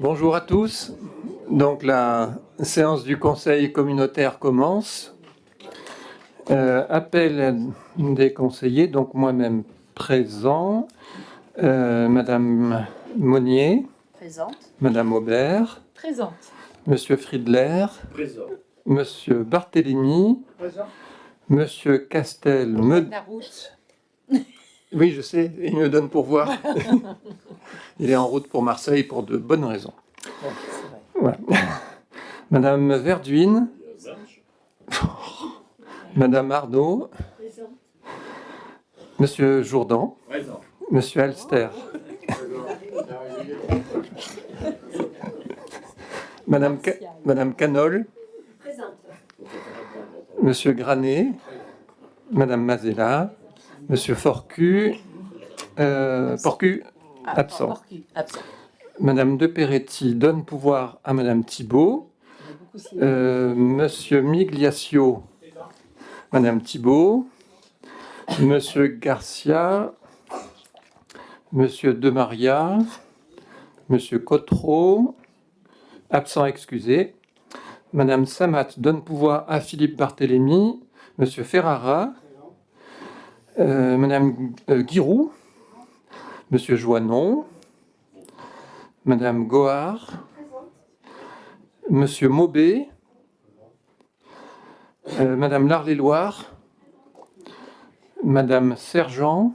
Bonjour à tous. Donc la séance du Conseil communautaire commence. Appel des conseillers, donc moi-même présent. Madame Monnier. Présente. Madame Aubert. Présente. Monsieur Friedler. Présent. Monsieur Barthélémy. Présent. Monsieur Castel. La route. Oui, je sais, il me donne pourvoir. Il est en route pour Marseille pour de bonnes raisons. Bon, c'est vrai. Voilà. Madame Verduin. Madame Arnaud. Présente. Monsieur Jourdan. Présent. Monsieur Alster. Madame Canol. Présente. Monsieur Granet. Madame Mazella. Monsieur Forcu. Absent. Porcu, absent. Madame De Peretti donne pouvoir à Madame Thibault. Monsieur Migliaccio. Madame Thibault. Monsieur Garcia. Monsieur Demaria. Monsieur Cotreau. Absent excusé. Madame Samat donne pouvoir à Philippe Barthélémy. Monsieur Ferrara. Madame Guiroux. Monsieur Joannon. Madame Goard. Monsieur Maubé. Madame Larléloire. Madame Sergent.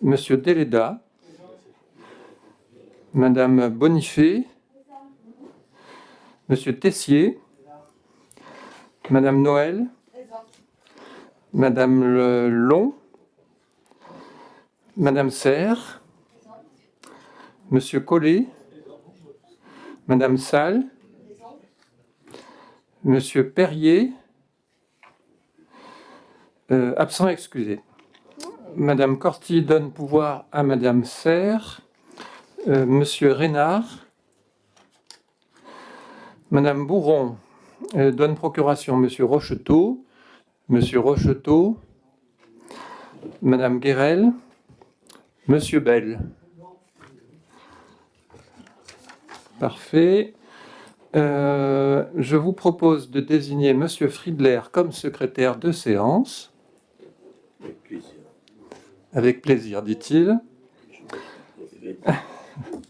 Monsieur Deleda. Madame Bonifay. Monsieur Tessier. Madame Noël. Madame Long. Madame Serre. Monsieur Collet. Madame Salle. Monsieur Perrier. Absent excusé. Madame Corti donne pouvoir à Madame Serre. Monsieur Reynard. Madame Bourron donne procuration Monsieur Rocheteau. Monsieur Rocheteau. Madame Guérel. Monsieur Bell. Parfait. Je vous propose de désigner Monsieur Friedler comme secrétaire de séance. Avec plaisir. Avec plaisir, dit-il.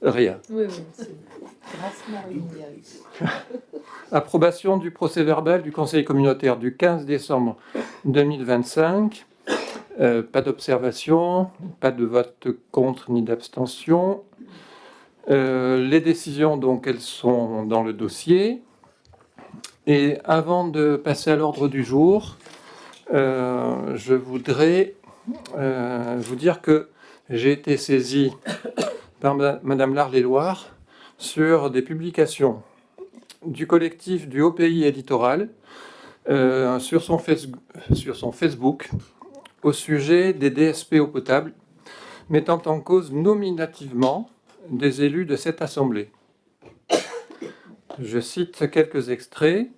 Rien. Oui, c'est grassement rémunéré. Approbation du procès-verbal du Conseil communautaire du 15 décembre 2025. Pas d'observation, pas de vote contre ni d'abstention. Les décisions, donc, elles sont dans le dossier. Et avant de passer à l'ordre du jour, je voudrais vous dire que j'ai été saisi par Madame Larléloire sur des publications du collectif du Haut Pays Éditoral sur son Facebook au sujet des DSP eau potable, mettant en cause nominativement des élus de cette assemblée. Je cite quelques extraits.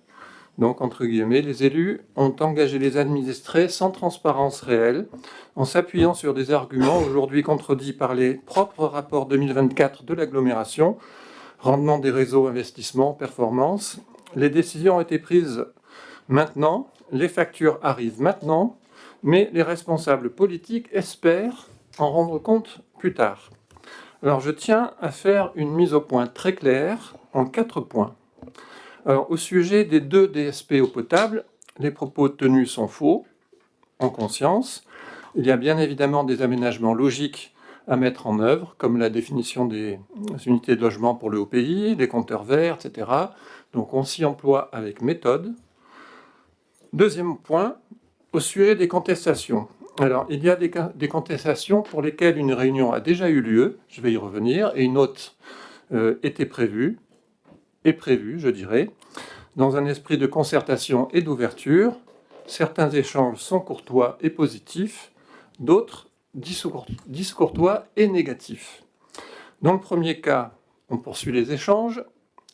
Donc, entre guillemets, les élus ont engagé les administrés sans transparence réelle, en s'appuyant sur des arguments aujourd'hui contredits par les propres rapports 2024 de l'agglomération, rendement des réseaux, investissement, performance. Les décisions ont été prises maintenant, les factures arrivent maintenant, mais les responsables politiques espèrent en rendre compte plus tard. Alors, je tiens à faire une mise au point très claire en 4 points. Alors, au sujet des 2 DSP eau potable, les propos tenus sont faux, en conscience. Il y a bien évidemment des aménagements logiques à mettre en œuvre, comme la définition des unités de logement pour le haut pays, les compteurs verts, etc. Donc, on s'y emploie avec méthode. Deuxième point, au sujet des contestations. Alors, il y a des contestations pour lesquelles une réunion a déjà eu lieu, je vais y revenir, et une autre était prévue, je dirais, dans un esprit de concertation et d'ouverture. Certains échanges sont courtois et positifs, d'autres discourtois et négatifs. Dans le premier cas, on poursuit les échanges.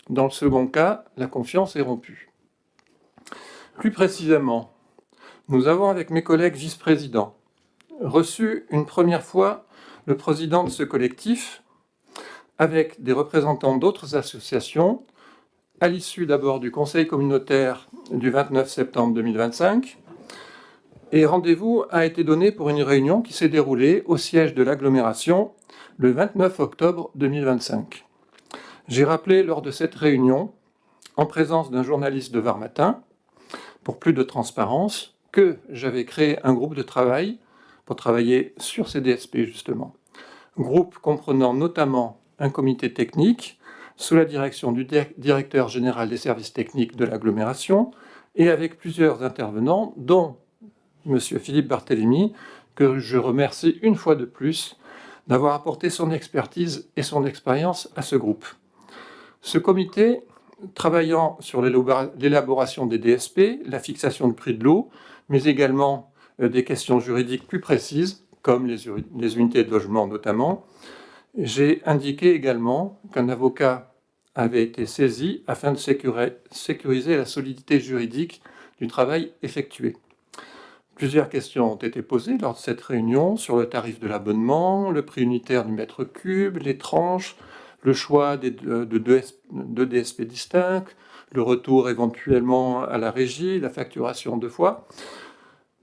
Dans le second cas, la confiance est rompue. Plus précisément, nous avons, avec mes collègues vice-présidents, reçu une première fois le président de ce collectif avec des représentants d'autres associations, à l'issue d'abord du Conseil communautaire du 29 septembre 2025. Et rendez-vous a été donné pour une réunion qui s'est déroulée au siège de l'agglomération le 29 octobre 2025. J'ai rappelé lors de cette réunion, en présence d'un journaliste de Var Matin, pour plus de transparence, que j'avais créé un groupe de travail pour travailler sur ces DSP justement. Groupe comprenant notamment un comité technique sous la direction du directeur général des services techniques de l'agglomération et avec plusieurs intervenants, dont M. Philippe Barthélémy, que je remercie une fois de plus d'avoir apporté son expertise et son expérience à ce groupe. Ce comité, travaillant sur l'élaboration des DSP, la fixation du prix de l'eau, mais également des questions juridiques plus précises, comme les unités de logement notamment, j'ai indiqué également qu'un avocat avait été saisi afin de sécuriser la solidité juridique du travail effectué. Plusieurs questions ont été posées lors de cette réunion sur le tarif de l'abonnement, le prix unitaire du mètre cube, les tranches, le choix de deux DSP distincts, le retour éventuellement à la régie, la facturation 2 fois.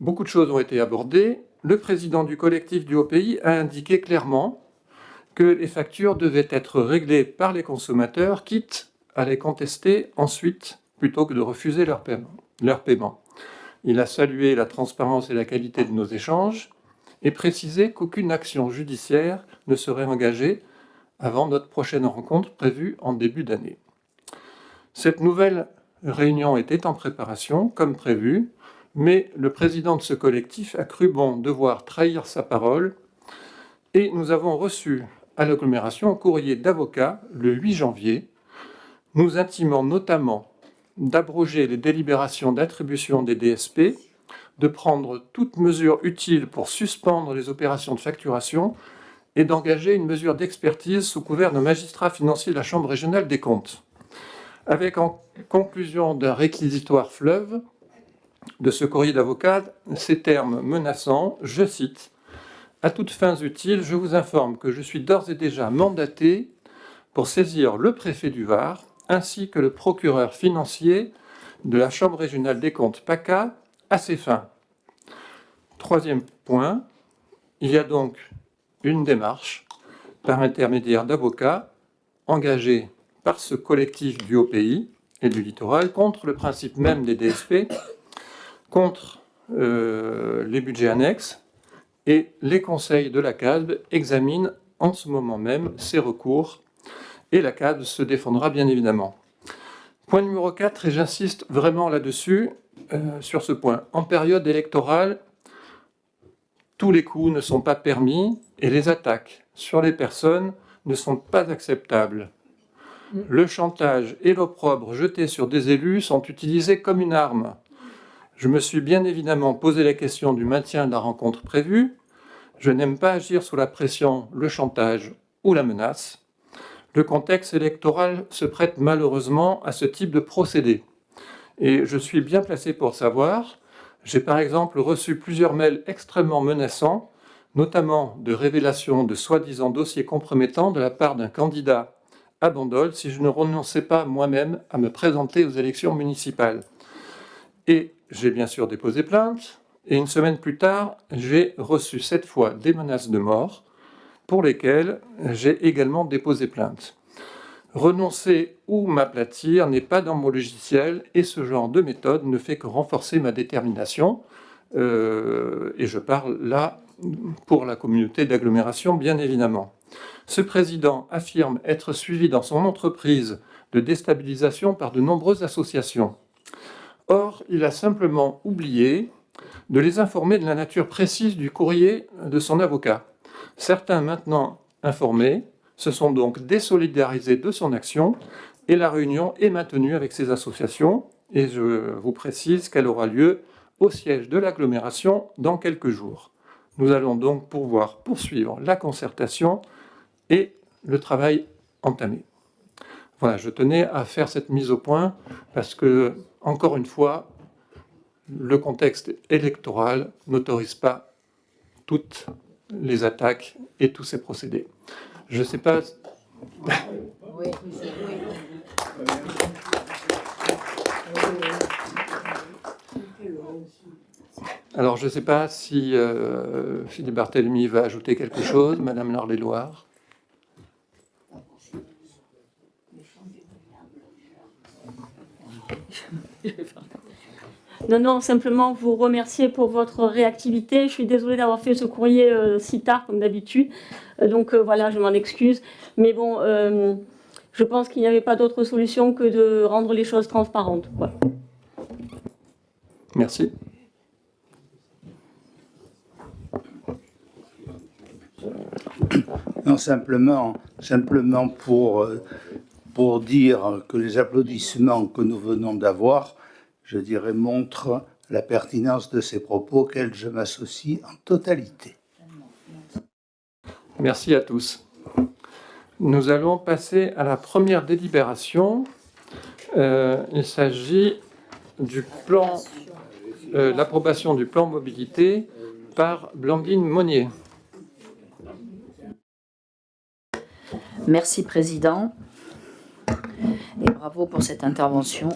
Beaucoup de choses ont été abordées. Le président du collectif du Haut-Pays a indiqué clairement que les factures devaient être réglées par les consommateurs, quitte à les contester ensuite, plutôt que de refuser leur paiement. Il a salué la transparence et la qualité de nos échanges et précisé qu'aucune action judiciaire ne serait engagée avant notre prochaine rencontre prévue en début d'année. Cette nouvelle réunion était en préparation, comme prévu, mais le président de ce collectif a cru bon devoir trahir sa parole et nous avons reçu à l'agglomération un courrier d'avocat le 8 janvier, nous intimant notamment d'abroger les délibérations d'attribution des DSP, de prendre toute mesure utile pour suspendre les opérations de facturation et d'engager une mesure d'expertise sous couvert d'un magistrat financier de la Chambre régionale des comptes. Avec en conclusion d'un réquisitoire fleuve de ce courrier d'avocat, ces termes menaçants, je cite, « À toutes fins utiles, je vous informe que je suis d'ores et déjà mandaté pour saisir le préfet du Var ainsi que le procureur financier de la Chambre régionale des comptes PACA à ces fins. » Troisième point, il y a donc une démarche par intermédiaire d'avocats engagée par ce collectif du Haut-Pays et du littoral contre le principe même des DSP, contre les budgets annexes, et les conseils de la CASB examinent en ce moment même ces recours et la CASB se défendra bien évidemment. Point numéro 4, et j'insiste vraiment là-dessus, sur ce point. En période électorale, tous les coups ne sont pas permis et les attaques sur les personnes ne sont pas acceptables. Le chantage et l'opprobre jetés sur des élus sont utilisés comme une arme. Je me suis bien évidemment posé la question du maintien de la rencontre prévue. Je n'aime pas agir sous la pression, le chantage ou la menace. Le contexte électoral se prête malheureusement à ce type de procédé. Et je suis bien placé pour savoir. J'ai par exemple reçu plusieurs mails extrêmement menaçants, notamment de révélations de soi-disant dossiers compromettants de la part d'un candidat à Bandol si je ne renonçais pas moi-même à me présenter aux élections municipales. Et j'ai bien sûr déposé plainte, et une semaine plus tard, j'ai reçu cette fois des menaces de mort, pour lesquelles j'ai également déposé plainte. Renoncer ou m'aplatir n'est pas dans mon logiciel, et ce genre de méthode ne fait que renforcer ma détermination, et je parle là pour la communauté d'agglomération, bien évidemment. Ce président affirme être suivi dans son entreprise de déstabilisation par de nombreuses associations. Or, il a simplement oublié de les informer de la nature précise du courrier de son avocat. Certains, maintenant informés, se sont donc désolidarisés de son action et la réunion est maintenue avec ces associations. Et je vous précise qu'elle aura lieu au siège de l'agglomération dans quelques jours. Nous allons donc pouvoir poursuivre la concertation et le travail entamé. Voilà, je tenais à faire cette mise au point parce que, encore une fois, le contexte électoral n'autorise pas toutes les attaques et tous ces procédés. Je ne sais pas Oui, Alors, je ne sais pas si Philippe Barthélemy va ajouter quelque chose, Madame Laure-les-Loire. Non, simplement vous remercier pour votre réactivité. Je suis désolée d'avoir fait ce courrier si tard, comme d'habitude. Voilà, je m'en excuse. Mais bon, je pense qu'il n'y avait pas d'autre solution que de rendre les choses transparentes. Voilà. Merci. Non, simplement pour dire que les applaudissements que nous venons d'avoir, je dirais, montrent la pertinence de ces propos auxquels je m'associe en totalité. Merci à tous. Nous allons passer à la première délibération. Il s'agit du plan, l'approbation du plan mobilité par Blandine Monnier. Merci, Président, et bravo pour cette intervention.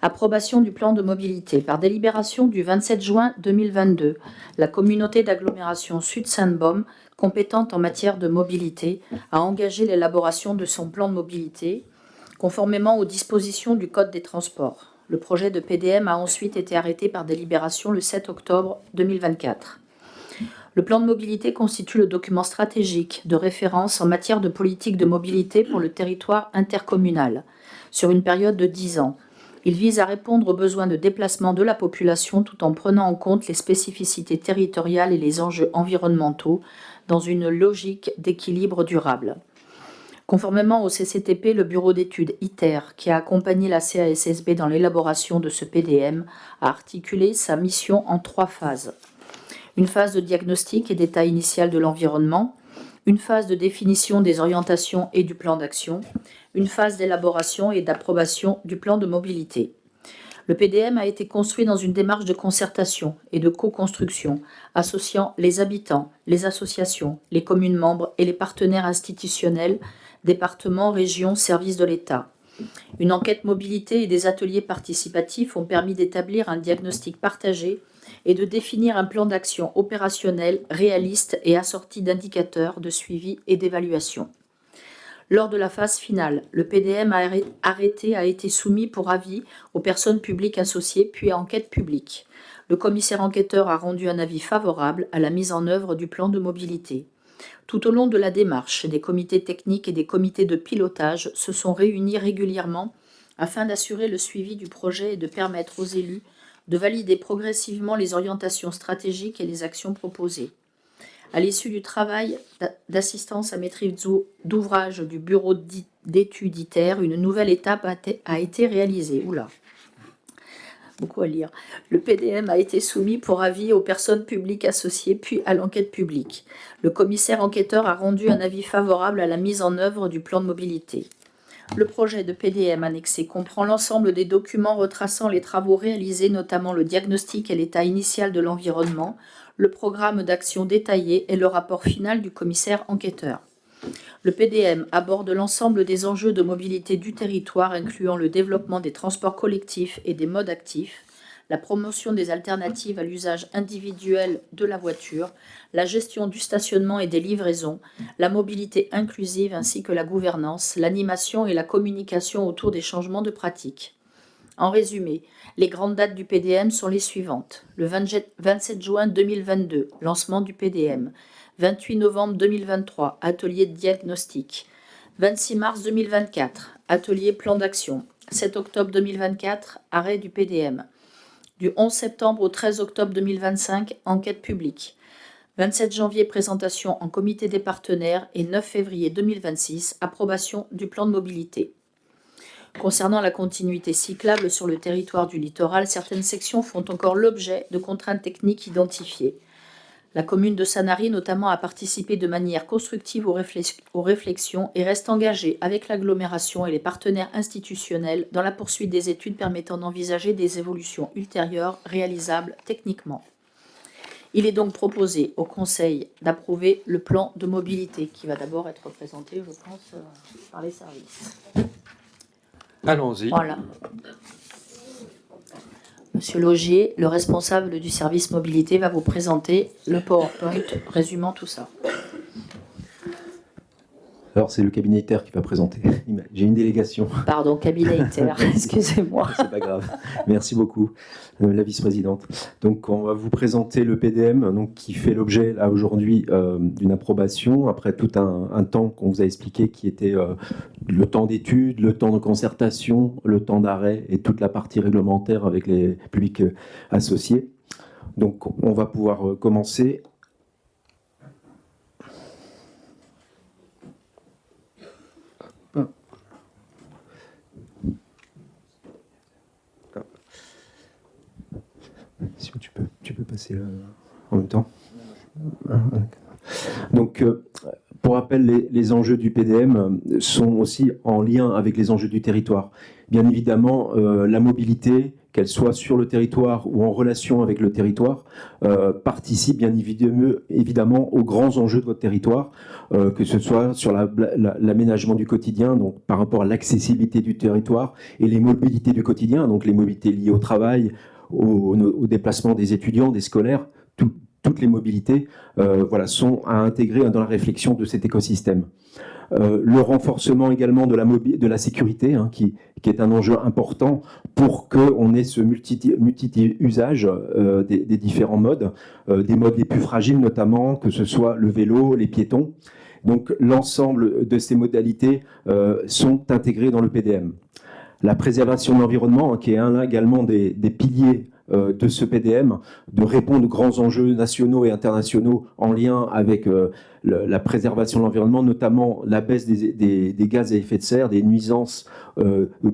Approbation du plan de mobilité. Par délibération du 27 juin 2022, la communauté d'agglomération Sud-Sainte-Baume, compétente en matière de mobilité, a engagé l'élaboration de son plan de mobilité conformément aux dispositions du Code des transports. Le projet de PDM a ensuite été arrêté par délibération le 7 octobre 2024. Le plan de mobilité constitue le document stratégique de référence en matière de politique de mobilité pour le territoire intercommunal sur une période de 10 ans. Il vise à répondre aux besoins de déplacement de la population tout en prenant en compte les spécificités territoriales et les enjeux environnementaux dans une logique d'équilibre durable. Conformément au CCTP, le bureau d'études ITER, qui a accompagné la CASSB dans l'élaboration de ce PDM, a articulé sa mission en 3 phases. Une phase de diagnostic et d'état initial de l'environnement, une phase de définition des orientations et du plan d'action, une phase d'élaboration et d'approbation du plan de mobilité. Le PDM a été construit dans une démarche de concertation et de co-construction, associant les habitants, les associations, les communes membres et les partenaires institutionnels, départements, régions, services de l'État. Une enquête mobilité et des ateliers participatifs ont permis d'établir un diagnostic partagé et de définir un plan d'action opérationnel, réaliste et assorti d'indicateurs de suivi et d'évaluation. Lors de la phase finale, le PDM arrêté a été soumis pour avis aux personnes publiques associées puis à enquête publique. Le commissaire enquêteur a rendu un avis favorable à la mise en œuvre du plan de mobilité. Tout au long de la démarche, des comités techniques et des comités de pilotage se sont réunis régulièrement afin d'assurer le suivi du projet et de permettre aux élus de valider progressivement les orientations stratégiques et les actions proposées. À l'issue du travail d'assistance à maîtrise d'ouvrage du bureau d'études ITER, une nouvelle étape a été réalisée. Beaucoup à lire. Le PDM a été soumis pour avis aux personnes publiques associées, puis à l'enquête publique. Le commissaire enquêteur a rendu un avis favorable à la mise en œuvre du plan de mobilité. Le projet de PDM annexé comprend l'ensemble des documents retraçant les travaux réalisés, notamment le diagnostic et l'état initial de l'environnement, le programme d'action détaillé et le rapport final du commissaire enquêteur. Le PDM aborde l'ensemble des enjeux de mobilité du territoire, incluant le développement des transports collectifs et des modes actifs, la promotion des alternatives à l'usage individuel de la voiture, la gestion du stationnement et des livraisons, la mobilité inclusive ainsi que la gouvernance, l'animation et la communication autour des changements de pratiques. En résumé, les grandes dates du PDM sont les suivantes. Le 27 juin 2022, lancement du PDM. 28 novembre 2023, atelier de diagnostic. 26 mars 2024, atelier plan d'action. 7 octobre 2024, arrêt du PDM. Du 11 septembre au 13 octobre 2025, enquête publique. 27 janvier, présentation en comité des partenaires et 9 février 2026, approbation du plan de mobilité. Concernant la continuité cyclable sur le territoire du littoral, certaines sections font encore l'objet de contraintes techniques identifiées. La commune de Sanary, notamment, a participé de manière constructive aux réflexions et reste engagée avec l'agglomération et les partenaires institutionnels dans la poursuite des études permettant d'envisager des évolutions ultérieures réalisables techniquement. Il est donc proposé au Conseil d'approuver le plan de mobilité qui va d'abord être présenté, je pense, par les services. Allons-y. Voilà. Monsieur Laugier, le responsable du service mobilité, va vous présenter le PowerPoint résumant tout ça. Alors, c'est le cabinet ITER qui va présenter. J'ai une délégation. Pardon, cabinet ITER, excusez-moi. C'est pas grave. Merci beaucoup, la vice-présidente. Donc, on va vous présenter le PDM, donc, qui fait l'objet, là, aujourd'hui, d'une approbation, après tout un temps qu'on vous a expliqué, qui était le temps d'étude, le temps de concertation, le temps d'arrêt et toute la partie réglementaire avec les publics associés. Donc, on va pouvoir commencer. Si tu peux passer là, en même temps. Donc, pour rappel, les enjeux du PDM sont aussi en lien avec les enjeux du territoire. Bien évidemment, la mobilité, qu'elle soit sur le territoire ou en relation avec le territoire, participe bien évidemment aux grands enjeux de votre territoire, que ce soit sur l'aménagement du quotidien, donc par rapport à l'accessibilité du territoire, et les mobilités du quotidien, donc les mobilités liées au travail, au déplacement des étudiants, des scolaires, toutes les mobilités sont à intégrer dans la réflexion de cet écosystème. Le renforcement également de la sécurité, qui est un enjeu important pour qu'on ait ce multi-usage des différents modes, des modes les plus fragiles notamment, que ce soit le vélo, les piétons. Donc l'ensemble de ces modalités sont intégrées dans le PDM. La préservation de l'environnement, qui est également des piliers de ce PDM, de répondre aux grands enjeux nationaux et internationaux en lien avec la préservation de l'environnement, notamment la baisse des gaz à effet de serre, des nuisances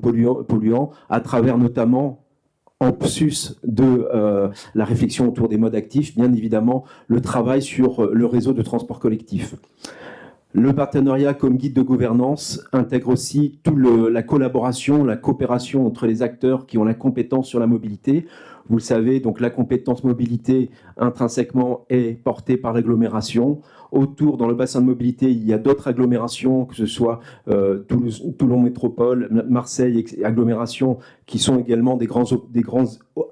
polluants, à travers notamment, en sus de la réflexion autour des modes actifs, bien évidemment, le travail sur le réseau de transport collectif. Le partenariat comme guide de gouvernance intègre aussi toute la collaboration, la coopération entre les acteurs qui ont la compétence sur la mobilité. Vous le savez, donc la compétence mobilité intrinsèquement est portée par l'agglomération. Autour, dans le bassin de mobilité, il y a d'autres agglomérations, que ce soit Toulon Métropole, Marseille, agglomérations qui sont également des grands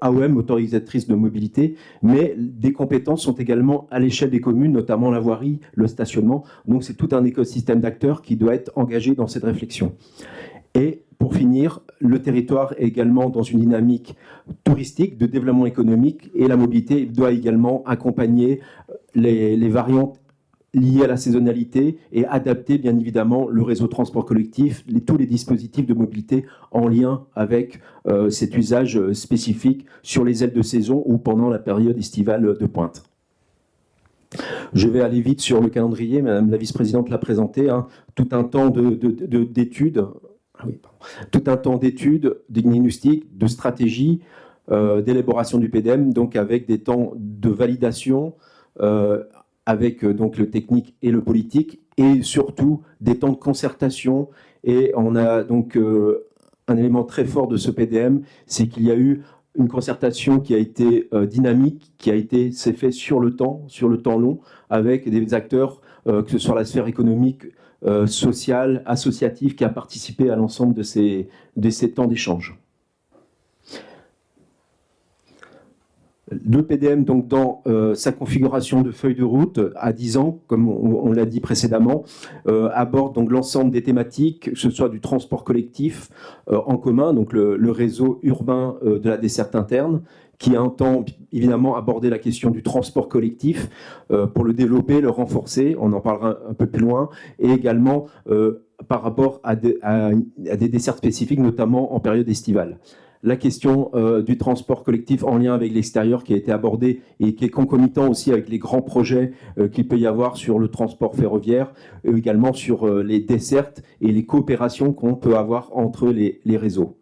AOM, autorisatrices de mobilité, mais des compétences sont également à l'échelle des communes, notamment la voirie, le stationnement. Donc c'est tout un écosystème d'acteurs qui doit être engagé dans cette réflexion. Et pour finir, le territoire est également dans une dynamique touristique, de développement économique, et la mobilité doit également accompagner les variantes liées à la saisonnalité et adapter bien évidemment le réseau de transport collectif, tous les dispositifs de mobilité en lien avec cet usage spécifique sur les ailes de saison ou pendant la période estivale de pointe. Je vais aller vite sur le calendrier, Madame la vice-présidente l'a présenté, tout un temps d'études, tout un temps d'études, de diagnostic, de stratégie, d'élaboration du PDM, donc avec des temps de validation, avec donc le technique et le politique, et surtout des temps de concertation. Et on a donc un élément très fort de ce PDM, c'est qu'il y a eu une concertation qui a été dynamique, s'est fait sur le temps long, avec des acteurs, que ce soit la sphère économique, sociale, associative, qui a participé à l'ensemble de ces temps d'échange. Le PDM, donc, dans sa configuration de feuille de route à 10 ans, comme on l'a dit précédemment, aborde donc l'ensemble des thématiques, que ce soit du transport collectif en commun, donc le réseau urbain de la desserte interne, qui entend évidemment aborder la question du transport collectif pour le développer, le renforcer, on en parlera un peu plus loin, et également par rapport à des dessertes spécifiques, notamment en période estivale. La question du transport collectif en lien avec l'extérieur qui a été abordée et qui est concomitant aussi avec les grands projets qu'il peut y avoir sur le transport ferroviaire, également sur les dessertes et les coopérations qu'on peut avoir entre les réseaux.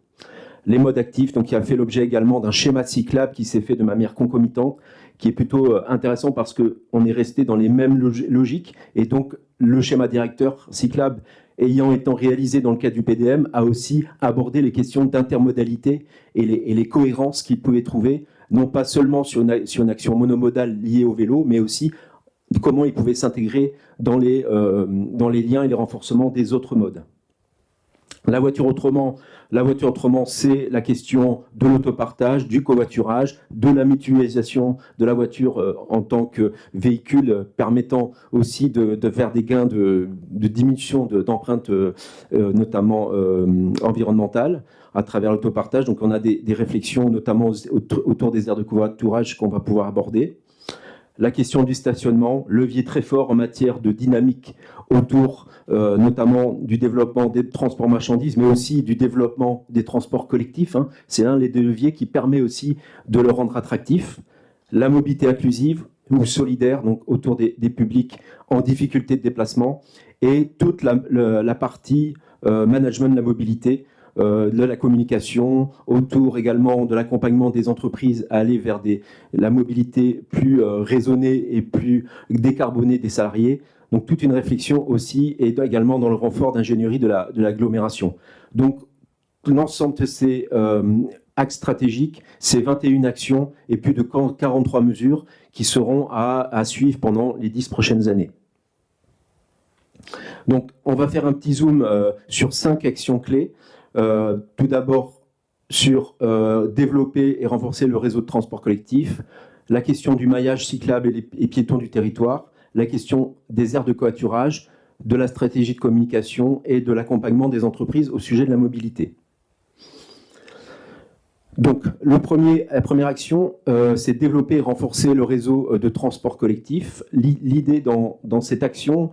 Les modes actifs, donc, qui a fait l'objet également d'un schéma cyclable qui s'est fait de manière concomitante, qui est plutôt intéressant parce qu'on est resté dans les mêmes logiques, et donc le schéma directeur cyclable ayant été réalisé dans le cadre du PDM, a aussi abordé les questions d'intermodalité et les cohérences qu'il pouvait trouver non pas seulement sur une action monomodale liée au vélo, mais aussi comment ils pouvaient s'intégrer dans les liens et les renforcements des autres modes. La voiture autrement, c'est la question de l'autopartage, du covoiturage, de la mutualisation de la voiture en tant que véhicule permettant aussi de faire des gains de diminution d'empreintes, notamment environnementales, à travers l'autopartage. Donc on a des réflexions notamment autour des aires de covoiturage qu'on va pouvoir aborder. La question du stationnement, levier très fort en matière de dynamique autour notamment du développement des transports marchandises, mais aussi du développement des transports collectifs. C'est un des leviers qui permet aussi de le rendre attractif. La mobilité inclusive ou solidaire, donc autour des publics en difficulté de déplacement, et toute la partie management de la mobilité, de la communication, autour également de l'accompagnement des entreprises à aller vers la mobilité plus raisonnée et plus décarbonée des salariés. Donc toute une réflexion aussi, et également dans le renfort d'ingénierie de l'agglomération. Donc l'ensemble de ces axes stratégiques, ces 21 actions et plus de 43 mesures qui seront à suivre pendant les 10 prochaines années. Donc on va faire un petit zoom sur 5 actions clés. Tout d'abord sur développer et renforcer le réseau de transport collectif, la question du maillage cyclable et piéton du territoire, la question des aires de covoiturage, de la stratégie de communication et de l'accompagnement des entreprises au sujet de la mobilité. Donc la première action, c'est développer et renforcer le réseau de transport collectif. L'idée dans cette action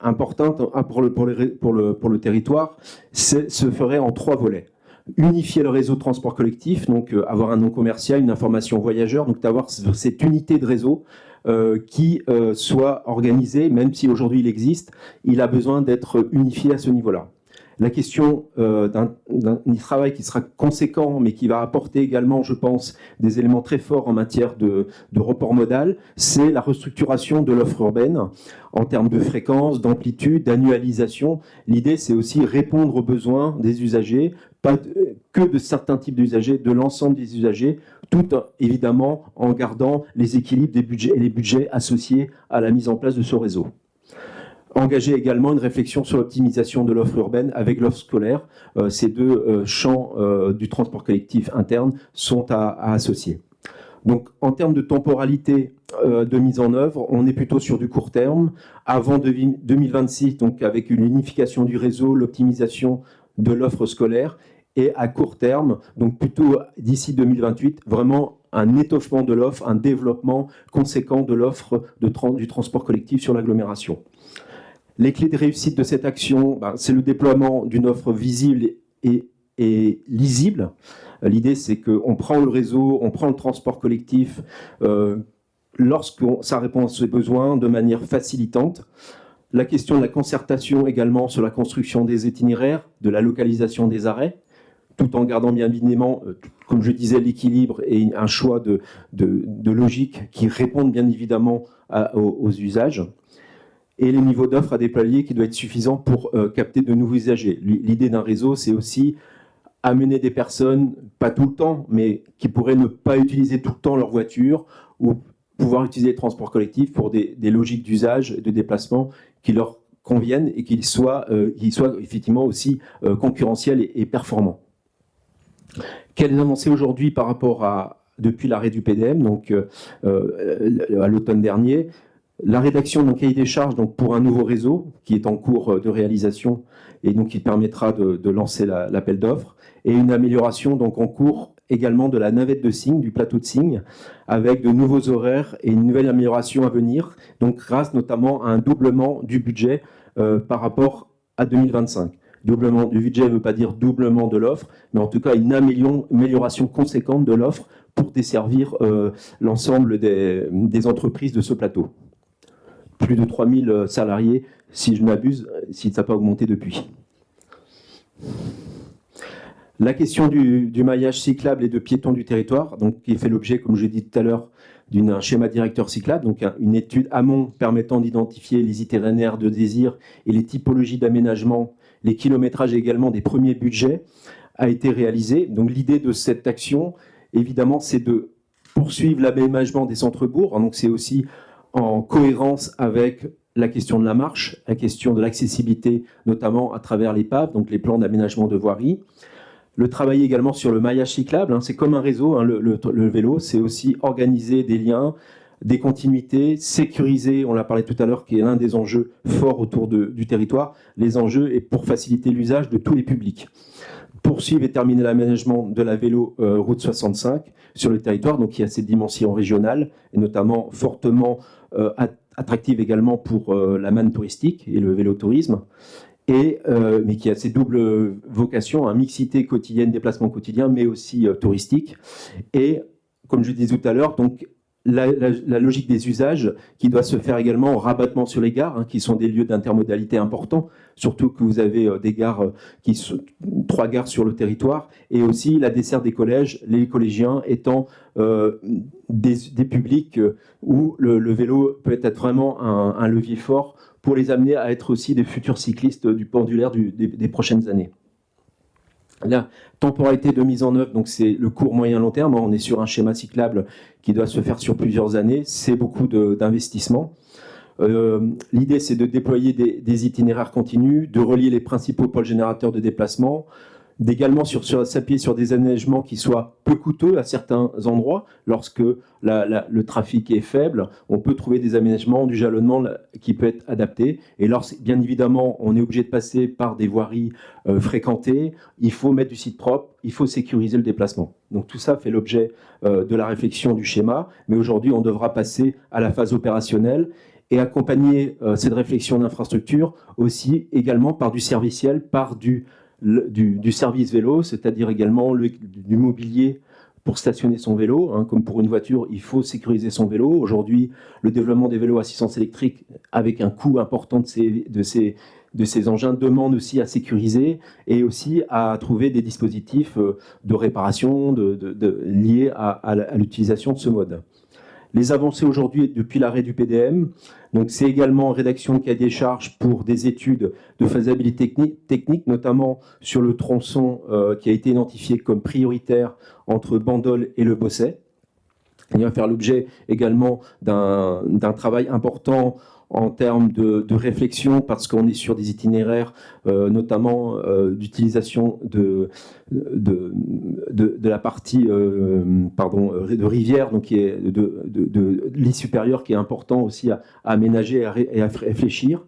importante pour le territoire, se ferait en 3 volets. Unifier le réseau de transport collectif, donc avoir un nom commercial, une information voyageur, donc d'avoir cette unité de réseau qui soit organisée, même si aujourd'hui il existe, il a besoin d'être unifié à ce niveau-là. La question d'un travail qui sera conséquent, mais qui va apporter également, je pense, des éléments très forts en matière de report modal, c'est la restructuration de l'offre urbaine en termes de fréquence, d'amplitude, d'annualisation. L'idée, c'est aussi répondre aux besoins des usagers, pas que de certains types d'usagers, de l'ensemble des usagers, tout évidemment en gardant les équilibres des budgets et les budgets associés à la mise en place de ce réseau. Engager également une réflexion sur l'optimisation de l'offre urbaine avec l'offre scolaire. Ces deux champs du transport collectif interne sont à associer. Donc, en termes de temporalité de mise en œuvre, on est plutôt sur du court terme. Avant 2026, donc avec une unification du réseau, l'optimisation de l'offre scolaire. Et à court terme, donc plutôt d'ici 2028, vraiment un étoffement de l'offre, un développement conséquent de l'offre du transport collectif sur l'agglomération. Les clés de réussite de cette action, c'est le déploiement d'une offre visible et lisible. L'idée, c'est qu'on prend le réseau, on prend le transport collectif lorsque ça répond à ses besoins de manière facilitante. La question de la concertation également sur la construction des itinéraires, de la localisation des arrêts, tout en gardant bien évidemment, comme je disais, l'équilibre et un choix de logique qui répondent bien évidemment aux usages. Et les niveaux d'offres à déployer qui doivent être suffisants pour capter de nouveaux usagers. L'idée d'un réseau, c'est aussi amener des personnes, pas tout le temps, mais qui pourraient ne pas utiliser tout le temps leur voiture ou pouvoir utiliser les transports collectifs pour des logiques d'usage et de déplacement qui leur conviennent et qui soient effectivement aussi concurrentiels et performants. Quelles avancées aujourd'hui par rapport depuis l'arrêt du PDM, donc à l'automne dernier? La rédaction d'un cahier des charges donc, pour un nouveau réseau qui est en cours de réalisation et donc qui permettra de lancer l'appel d'offres, et une amélioration donc en cours également de la navette de Signes, du plateau de Signes, avec de nouveaux horaires et une nouvelle amélioration à venir, donc grâce notamment à un doublement du budget par rapport à 2025. Doublement du budget ne veut pas dire doublement de l'offre, mais en tout cas une amélioration conséquente de l'offre pour desservir l'ensemble des entreprises de ce plateau. Plus de 3000 salariés, si je ne m'abuse, si ça n'a pas augmenté depuis. La question du maillage cyclable et de piéton du territoire, donc, qui fait l'objet, comme je l'ai dit tout à l'heure, d'un schéma directeur cyclable, donc une étude amont permettant d'identifier les itinéraires de désir et les typologies d'aménagement, les kilométrages et également des premiers budgets, a été réalisée. Donc l'idée de cette action, évidemment, c'est de poursuivre l'aménagement des centres-bourgs. Donc c'est aussi en cohérence avec la question de la marche, la question de l'accessibilité, notamment à travers les PAV, donc les plans d'aménagement de voirie. Le travail également sur le maillage cyclable, c'est comme un réseau, le vélo, c'est aussi organiser des liens, des continuités, sécuriser, on l'a parlé tout à l'heure, qui est l'un des enjeux forts autour du territoire, les enjeux et pour faciliter l'usage de tous les publics. Poursuivre et terminer l'aménagement de la vélo route 65 sur le territoire, donc il y a cette dimension régionale, et notamment fortement attractive également pour la manne touristique et le vélo-tourisme, mais qui a ces doubles vocations, mixité quotidienne, déplacement quotidien, mais aussi touristique. Et comme je disais tout à l'heure, donc la logique des usages qui doit se faire également en rabattement sur les gares, qui sont des lieux d'intermodalité importants, surtout que vous avez des gares, 3 gares sur le territoire, et aussi la desserte des collèges, les collégiens étant des publics où le vélo peut être vraiment un levier fort pour les amener à être aussi des futurs cyclistes du pendulaire des prochaines années. La temporalité de mise en œuvre, donc c'est le court, moyen, long terme. On est sur un schéma cyclable qui doit se faire sur plusieurs années. C'est beaucoup d'investissements. L'idée, c'est de déployer des itinéraires continus, de relier les principaux pôles générateurs de déplacement, d'également s'appuyer sur des aménagements qui soient peu coûteux à certains endroits. Lorsque le trafic est faible, on peut trouver des aménagements, du jalonnement qui peut être adapté. Et lorsque, bien évidemment, on est obligé de passer par des voiries fréquentées, il faut mettre du site propre, il faut sécuriser le déplacement. Donc tout ça fait l'objet de la réflexion du schéma. Mais aujourd'hui, on devra passer à la phase opérationnelle et accompagner cette réflexion d'infrastructure aussi également par du serviciel, par du service vélo, c'est-à-dire également du mobilier pour stationner son vélo. Comme pour une voiture, il faut sécuriser son vélo. Aujourd'hui, le développement des vélos à assistance électrique, avec un coût important de ces engins, demande aussi à sécuriser et aussi à trouver des dispositifs de réparation liés à l'utilisation de ce mode. Les avancées aujourd'hui depuis l'arrêt du PDM, donc c'est également rédaction de cahier des charges pour des études de faisabilité technique, notamment sur le tronçon qui a été identifié comme prioritaire entre Bandol et le Bosset. Il va faire l'objet également d'un travail important en termes de réflexion, parce qu'on est sur des itinéraires, notamment d'utilisation de la partie de rivière, donc qui est de lit supérieur, qui est important aussi à aménager et à réfléchir.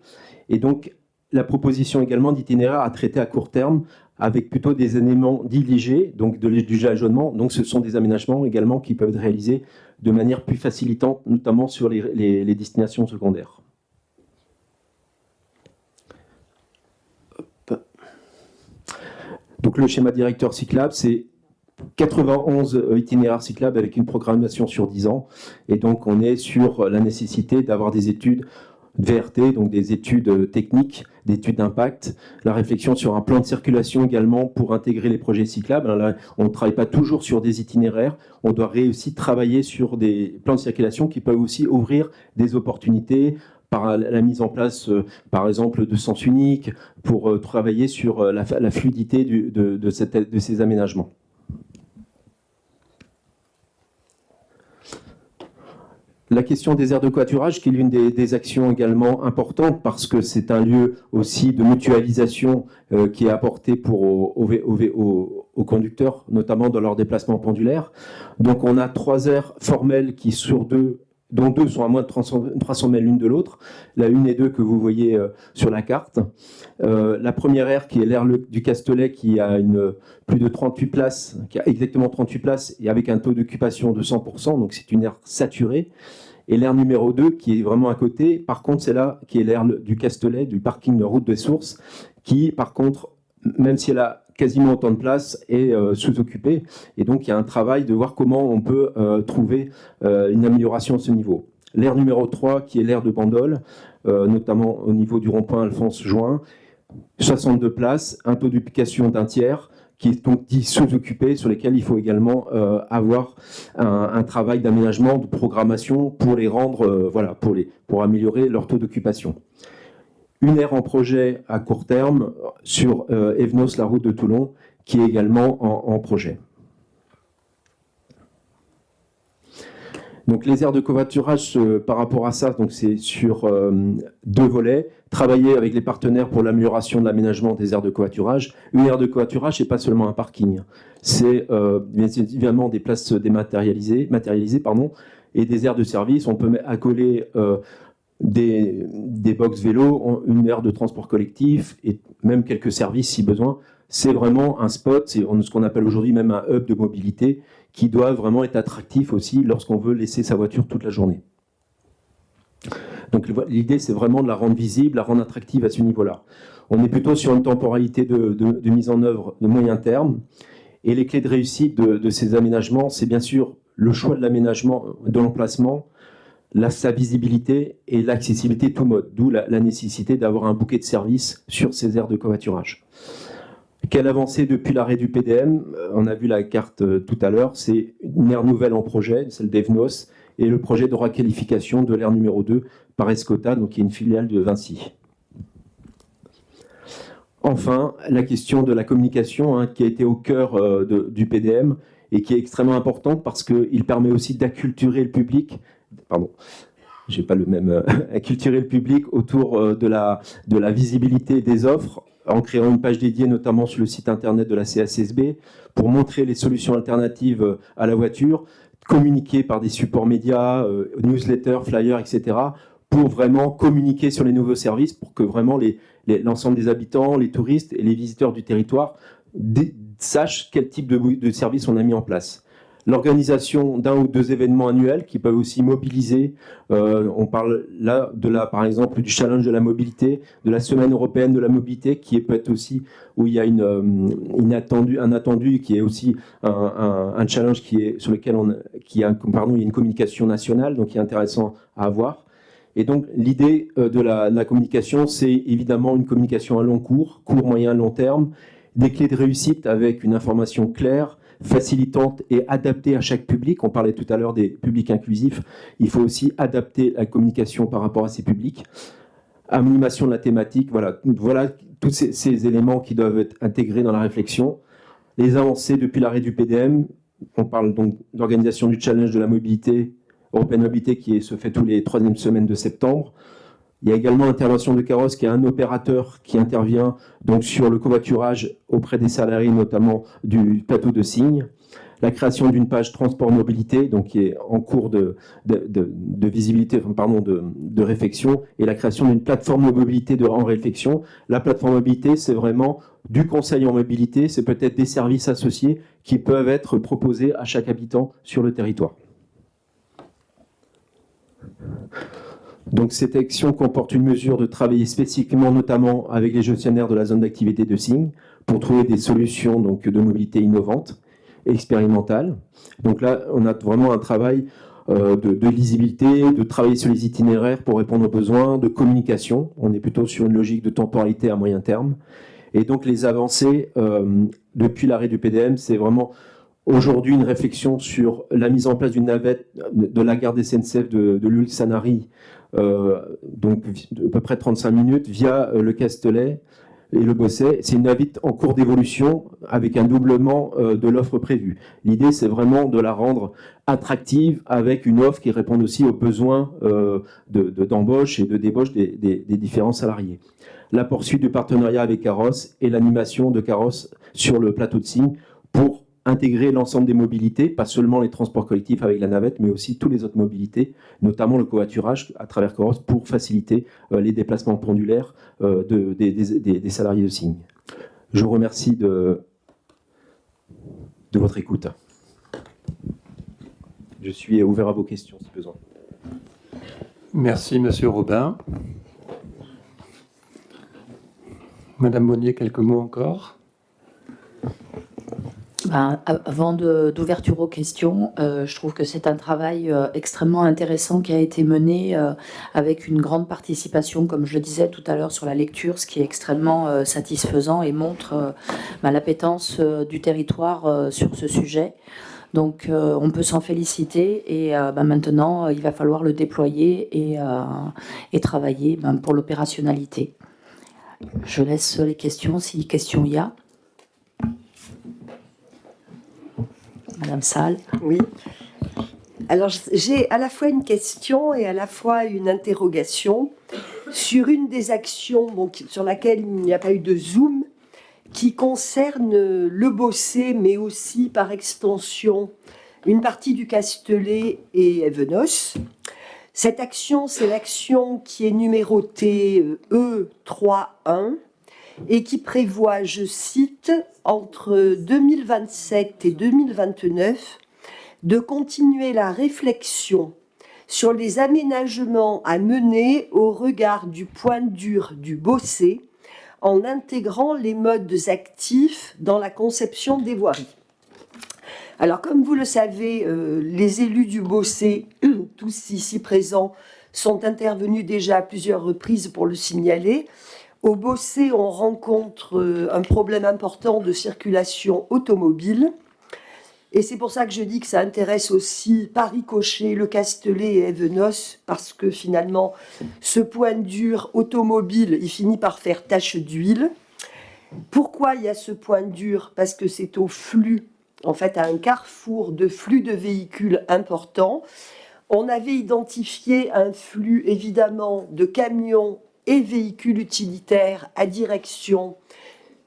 Et donc, la proposition également d'itinéraires à traiter à court terme, avec plutôt des éléments dits légers, donc du jalonnement. Donc, ce sont des aménagements également qui peuvent être réalisés de manière plus facilitante, notamment sur les destinations secondaires. Donc le schéma directeur cyclable, c'est 91 itinéraires cyclables avec une programmation sur 10 ans. Et donc on est sur la nécessité d'avoir des études VRT, donc des études techniques, des études d'impact, la réflexion sur un plan de circulation également pour intégrer les projets cyclables. Là, on ne travaille pas toujours sur des itinéraires, on doit réussir à travailler sur des plans de circulation qui peuvent aussi ouvrir des opportunités, par la mise en place, par exemple, de sens unique, pour travailler sur la fluidité de ces aménagements. La question des aires de covoiturage, qui est l'une des actions également importantes, parce que c'est un lieu aussi de mutualisation qui est apporté aux conducteurs, notamment dans leur déplacement pendulaire. Donc on a 3 aires formelles qui, sur 2, dont 2 sont à moins de 300 mètres l'une de l'autre, la 1 et 2 que vous voyez sur la carte. La première aire qui est l'aire du Castelet, qui a plus de 38 places, qui a exactement 38 places et avec un taux d'occupation de 100%, donc c'est une aire saturée. Et l'aire numéro 2 qui est vraiment à côté, par contre c'est là qui est l'aire du Castelet, du parking de route des sources, qui par contre, même si elle a quasiment autant de place, est sous-occupée. Et donc, il y a un travail de voir comment on peut trouver une amélioration à ce niveau. L'aire numéro 3, qui est l'aire de Bandol, notamment au niveau du rond-point Alphonse Juin, 62 places, un taux d'occupation d'un tiers, qui est donc dit sous-occupé, sur lesquels il faut également avoir un travail d'aménagement, de programmation pour les rendre, pour améliorer leur taux d'occupation. Une aire en projet à court terme sur Evnos, la route de Toulon, qui est également en projet. Donc les aires de covoiturage, par rapport à ça, donc c'est sur 2 volets. Travailler avec les partenaires pour l'amélioration de l'aménagement des aires de covoiturage. Une aire de covoiturage, c'est pas seulement un parking. C'est bien évidemment des places dématérialisées, et des aires de service. On peut accoler des box vélos, une aire de transport collectif et même quelques services si besoin. C'est vraiment un spot, c'est ce qu'on appelle aujourd'hui même un hub de mobilité qui doit vraiment être attractif aussi lorsqu'on veut laisser sa voiture toute la journée. Donc l'idée, c'est vraiment de la rendre visible, la rendre attractive à ce niveau-là. On est plutôt sur une temporalité de mise en œuvre de moyen terme. Et les clés de réussite de ces aménagements, c'est bien sûr le choix de l'aménagement, de l'emplacement, sa visibilité et l'accessibilité tout mode, d'où la nécessité d'avoir un bouquet de services sur ces aires de covoiturage. Quelle avancée depuis l'arrêt du PDM? On a vu la carte tout à l'heure, c'est une aire nouvelle en projet, celle d'Evnos, et le projet de requalification de l'aire numéro 2 par Escota, donc qui est une filiale de Vinci. Enfin, la question de la communication qui a été au cœur du PDM et qui est extrêmement importante parce qu'il permet aussi d'acculturer le public, acculturer le public autour de la visibilité des offres en créant une page dédiée notamment sur le site internet de la CACSB pour montrer les solutions alternatives à la voiture, communiquer par des supports médias, newsletters, flyers, etc., pour vraiment communiquer sur les nouveaux services, pour que vraiment l'ensemble des habitants, les touristes et les visiteurs du territoire sachent quel type de service on a mis en place. L'organisation d'un ou 2 événements annuels qui peuvent aussi mobiliser. On parle là par exemple du challenge de la mobilité, de la semaine européenne de la mobilité, qui peut être aussi où il y a un attendu qui est aussi un challenge sur lequel il y a une communication nationale, donc qui est intéressant à avoir. Et donc l'idée de la communication, c'est évidemment une communication à court, moyen, long terme, des clés de réussite avec une information claire, facilitante et adaptée à chaque public. On parlait tout à l'heure des publics inclusifs. Il faut aussi adapter la communication par rapport à ces publics. Animation de la thématique, voilà tous ces éléments qui doivent être intégrés dans la réflexion. Les avancées depuis l'arrêt du PDM, on parle donc d'organisation du challenge de la mobilité, Européenne Mobilité, qui se fait tous les 3e semaines de septembre. Il y a également l'intervention de Carrosse, qui est un opérateur qui intervient donc sur le covoiturage auprès des salariés, notamment du plateau de Signes. La création d'une page transport mobilité, donc qui est en cours de visibilité, de réflexion, et la création d'une plateforme de mobilité en réflexion. La plateforme mobilité, c'est vraiment du conseil en mobilité, c'est peut-être des services associés qui peuvent être proposés à chaque habitant sur le territoire. Donc cette action comporte une mesure de travailler spécifiquement, notamment avec les gestionnaires de la zone d'activité de Signes, pour trouver des solutions donc, de mobilité innovantes et expérimentales. Donc là, on a vraiment un travail de lisibilité, de travailler sur les itinéraires pour répondre aux besoins, de communication. On est plutôt sur une logique de temporalité à moyen terme. Et donc les avancées depuis l'arrêt du PDM, c'est vraiment aujourd'hui une réflexion sur la mise en place d'une navette de la gare des SNCF de l'Ulsanari, donc à peu près 35 minutes, via le Castellet et le Bosset. C'est une navette en cours d'évolution avec un doublement de l'offre prévue. L'idée, c'est vraiment de la rendre attractive avec une offre qui réponde aussi aux besoins d'embauche et de débauche des différents salariés. La poursuite du partenariat avec Carrosse et l'animation de Carrosse sur le plateau de Signes pour intégrer l'ensemble des mobilités, pas seulement les transports collectifs avec la navette, mais aussi toutes les autres mobilités, notamment le covoiturage à travers Carrosse pour faciliter les déplacements pendulaires des salariés de Signes. Je vous remercie de votre écoute. Je suis ouvert à vos questions si besoin. Merci, Monsieur Robin. Madame Monnier, quelques mots encore? Avant d'ouverture aux questions, je trouve que c'est un travail extrêmement intéressant qui a été mené avec une grande participation, comme je le disais tout à l'heure, sur la lecture, ce qui est extrêmement satisfaisant et montre l'appétence du territoire sur ce sujet. Donc on peut s'en féliciter et maintenant il va falloir le déployer et travailler pour l'opérationnalité. Je laisse les questions, si questions il y a. Madame Salle. Oui. Alors, j'ai à la fois une question et à la fois une interrogation sur une des actions sur laquelle il n'y a pas eu de zoom, qui concerne le Bossé, mais aussi par extension une partie du Castellet et Evenos. Cette action, c'est l'action qui est numérotée E31 et qui prévoit, je cite, entre 2027 et 2029, de continuer la réflexion sur les aménagements à mener au regard du point dur du Bossé en intégrant les modes actifs dans la conception des voiries. Alors, comme vous le savez, les élus du Bossé, tous ici présents, sont intervenus déjà à plusieurs reprises pour le signaler. Au Bossé, on rencontre un problème important de circulation automobile. Et c'est pour ça que je dis que ça intéresse aussi par ricochet le Castellet et Evenos, parce que finalement, ce point dur automobile, il finit par faire tache d'huile. Pourquoi il y a ce point dur? Parce que c'est au flux, en fait, à un carrefour de flux de véhicules importants. On avait identifié un flux, évidemment, de camions et véhicules utilitaires à direction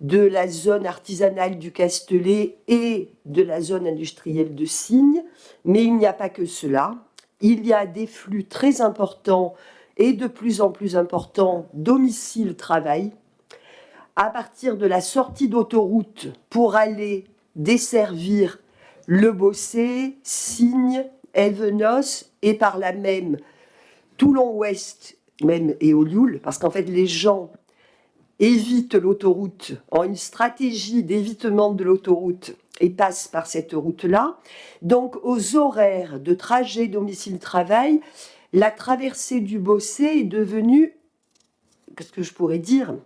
de la zone artisanale du Castellet et de la zone industrielle de Signes. Mais il n'y a pas que cela. Il y a des flux très importants et de plus en plus importants domicile-travail à partir de la sortie d'autoroute pour aller desservir le Bossé, Signes, Evenos et par là même Toulon-Ouest même et Olioul, parce qu'en fait les gens évitent l'autoroute, ont une stratégie d'évitement de l'autoroute et passent par cette route-là. Donc, aux horaires de trajet domicile-travail, la traversée du Bossé est devenue, qu'est-ce que je pourrais dire,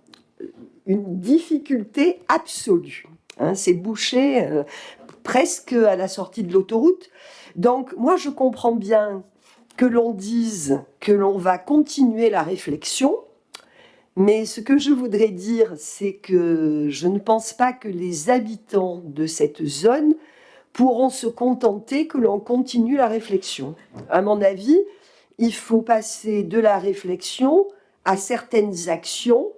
une difficulté absolue. C'est bouché presque à la sortie de l'autoroute. Donc, moi, je comprends bien que l'on dise que l'on va continuer la réflexion. Mais ce que je voudrais dire, c'est que je ne pense pas que les habitants de cette zone pourront se contenter que l'on continue la réflexion. À mon avis, il faut passer de la réflexion à certaines actions,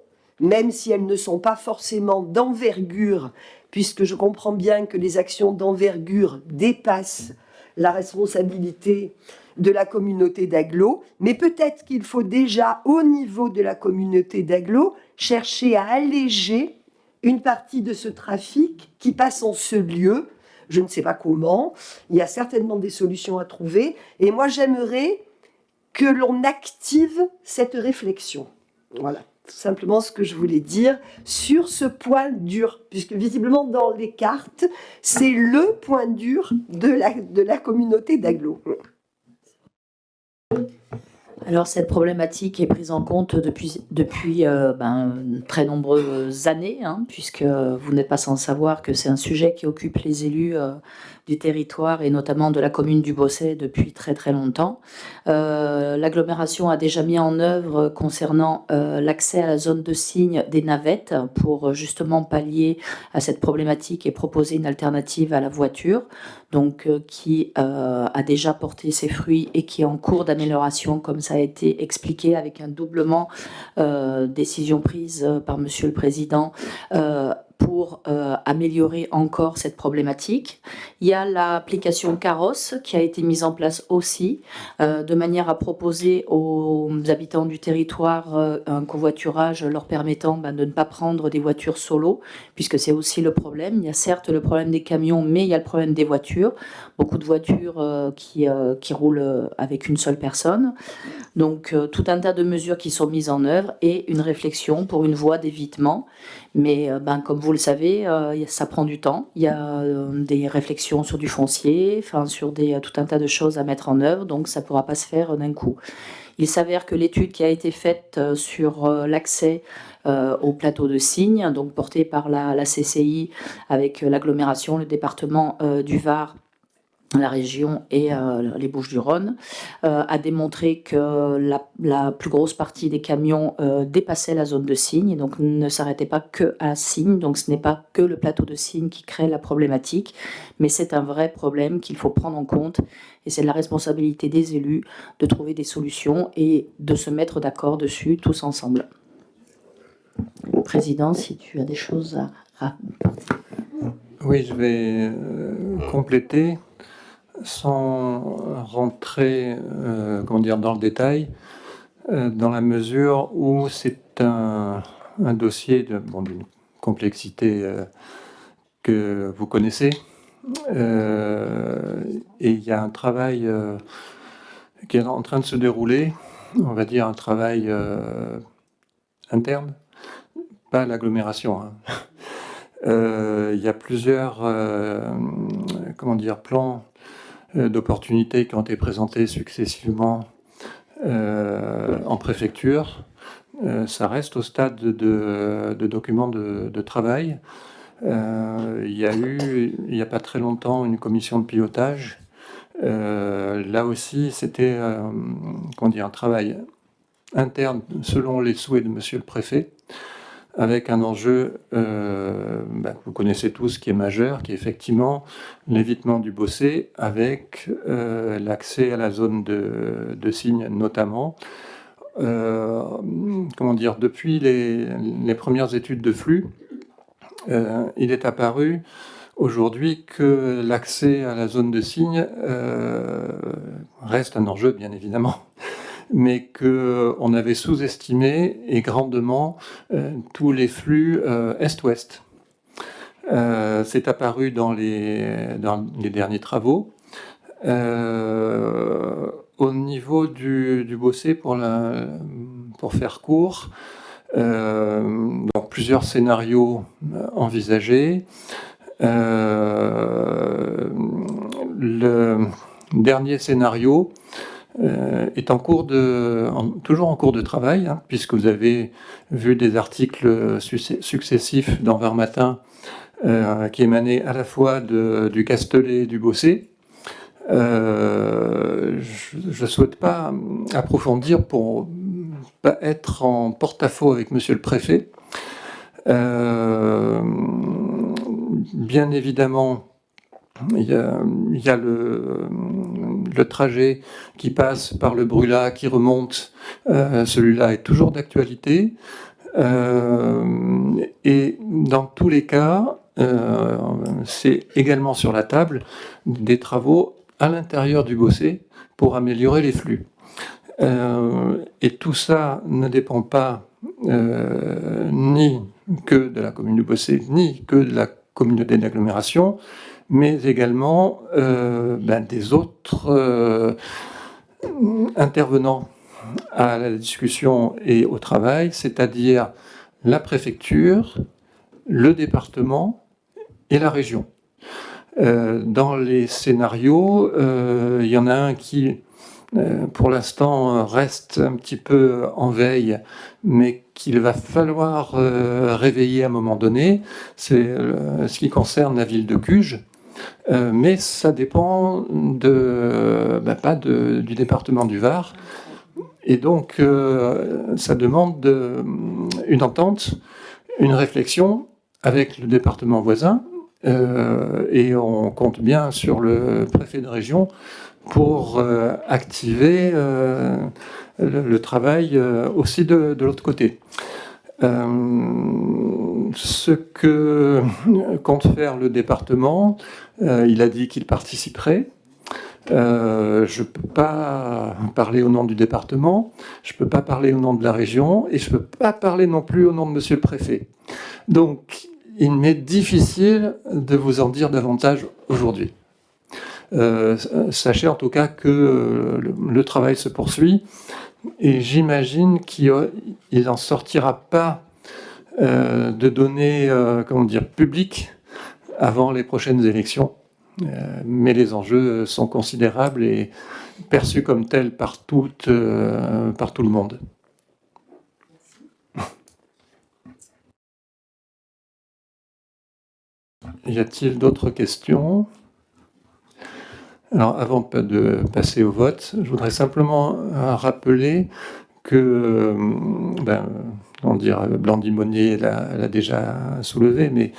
même si elles ne sont pas forcément d'envergure, puisque je comprends bien que les actions d'envergure dépassent la responsabilité de la communauté d'agglo, mais peut-être qu'il faut déjà, au niveau de la communauté d'agglo, chercher à alléger une partie de ce trafic qui passe en ce lieu. Je ne sais pas comment, il y a certainement des solutions à trouver, et moi j'aimerais que l'on active cette réflexion. Voilà, tout simplement ce que je voulais dire sur ce point dur, puisque visiblement dans les cartes, c'est le point dur de la communauté d'agglo. Alors cette problématique est prise en compte depuis très nombreuses années, puisque vous n'êtes pas sans savoir que c'est un sujet qui occupe les élus du territoire et notamment de la commune du Bossé depuis très très longtemps. L'agglomération a déjà mis en œuvre concernant l'accès à la zone de Signes des navettes pour justement pallier à cette problématique et proposer une alternative à la voiture, donc qui a déjà porté ses fruits et qui est en cours d'amélioration, comme ça a été expliqué, avec un doublement décision prise par Monsieur le Président pour améliorer encore cette problématique. Il y a l'application Carrosse qui a été mise en place aussi, de manière à proposer aux habitants du territoire un covoiturage leur permettant de ne pas prendre des voitures solo, puisque c'est aussi le problème. Il y a certes le problème des camions, mais il y a le problème des voitures. Beaucoup de voitures qui roulent avec une seule personne. Donc tout un tas de mesures qui sont mises en œuvre et une réflexion pour une voie d'évitement. Mais comme vous le savez, ça prend du temps. Il y a des réflexions sur du foncier, sur tout un tas de choses à mettre en œuvre, donc ça ne pourra pas se faire d'un coup. Il s'avère que l'étude qui a été faite sur l'accès au plateau de Signes, donc portée par la CCI avec l'agglomération, le département du Var la région et les Bouches-du-Rhône, a démontré que la plus grosse partie des camions dépassait la zone de Signes et donc ne s'arrêtait pas que à Signes. Donc ce n'est pas que le plateau de Signes qui crée la problématique, mais c'est un vrai problème qu'il faut prendre en compte et c'est de la responsabilité des élus de trouver des solutions et de se mettre d'accord dessus tous ensemble. Président, si tu as des choses à... Oui, je vais compléter sans rentrer dans le détail, dans la mesure où c'est un dossier d'une complexité que vous connaissez. Et il y a un travail qui est en train de se dérouler, on va dire un travail interne, pas l'agglomération. Hein. Il y a plusieurs plans d'opportunités qui ont été présentés successivement en préfecture. Ça reste au stade de documents de travail. Il y a eu, il n'y a pas très longtemps, une commission de pilotage. Là aussi, c'était un travail interne selon les souhaits de monsieur le préfet, avec un enjeu que vous connaissez tous, qui est majeur, qui est effectivement l'évitement du Bossé, avec l'accès à la zone de Signes notamment. Depuis les premières études de flux, il est apparu aujourd'hui que l'accès à la zone de Signes reste un enjeu, bien évidemment, mais qu'on avait sous-estimé et grandement tous les flux est-ouest. C'est apparu dans les derniers travaux. Au niveau du Bossé, pour faire court, donc plusieurs scénarios envisagés. Le dernier scénario est toujours en cours de travail, hein, puisque vous avez vu des articles successifs dans Var Matin qui émanaient à la fois du Castellet et du Bossé. Je ne souhaite pas approfondir pour pas être en porte-à-faux avec monsieur le préfet. Bien évidemment, il y a le trajet qui passe par le Brûlat, qui remonte. Celui-là est toujours d'actualité. Et dans tous les cas, c'est également sur la table des travaux à l'intérieur du Bossé pour améliorer les flux. Et tout ça ne dépend pas ni que de la commune du Bossé, ni que de la communauté d'agglomération, mais également des autres intervenants à la discussion et au travail, c'est-à-dire la préfecture, le département et la région. Dans les scénarios, il y en a un qui, pour l'instant, reste un petit peu en veille, mais qu'il va falloir réveiller à un moment donné. C'est ce qui concerne la ville de Cuges, mais ça dépend pas du département du Var. Et donc, ça demande une entente, une réflexion avec le département voisin, et on compte bien sur le préfet de région pour activer le travail aussi de l'autre côté. Ce que compte faire le département, il a dit qu'il participerait. Je ne peux pas parler au nom du département, je ne peux pas parler au nom de la région, et je ne peux pas parler non plus au nom de monsieur le préfet. Donc, il m'est difficile de vous en dire davantage aujourd'hui. Sachez en tout cas que le travail se poursuit, et j'imagine qu'il n'en sortira pas de données publiques avant les prochaines élections. Mais les enjeux sont considérables et perçus comme tels par tout le monde. Y a-t-il d'autres questions ? Alors, avant de passer au vote, je voudrais simplement rappeler que, Blandine Monnier l'a déjà soulevé, mais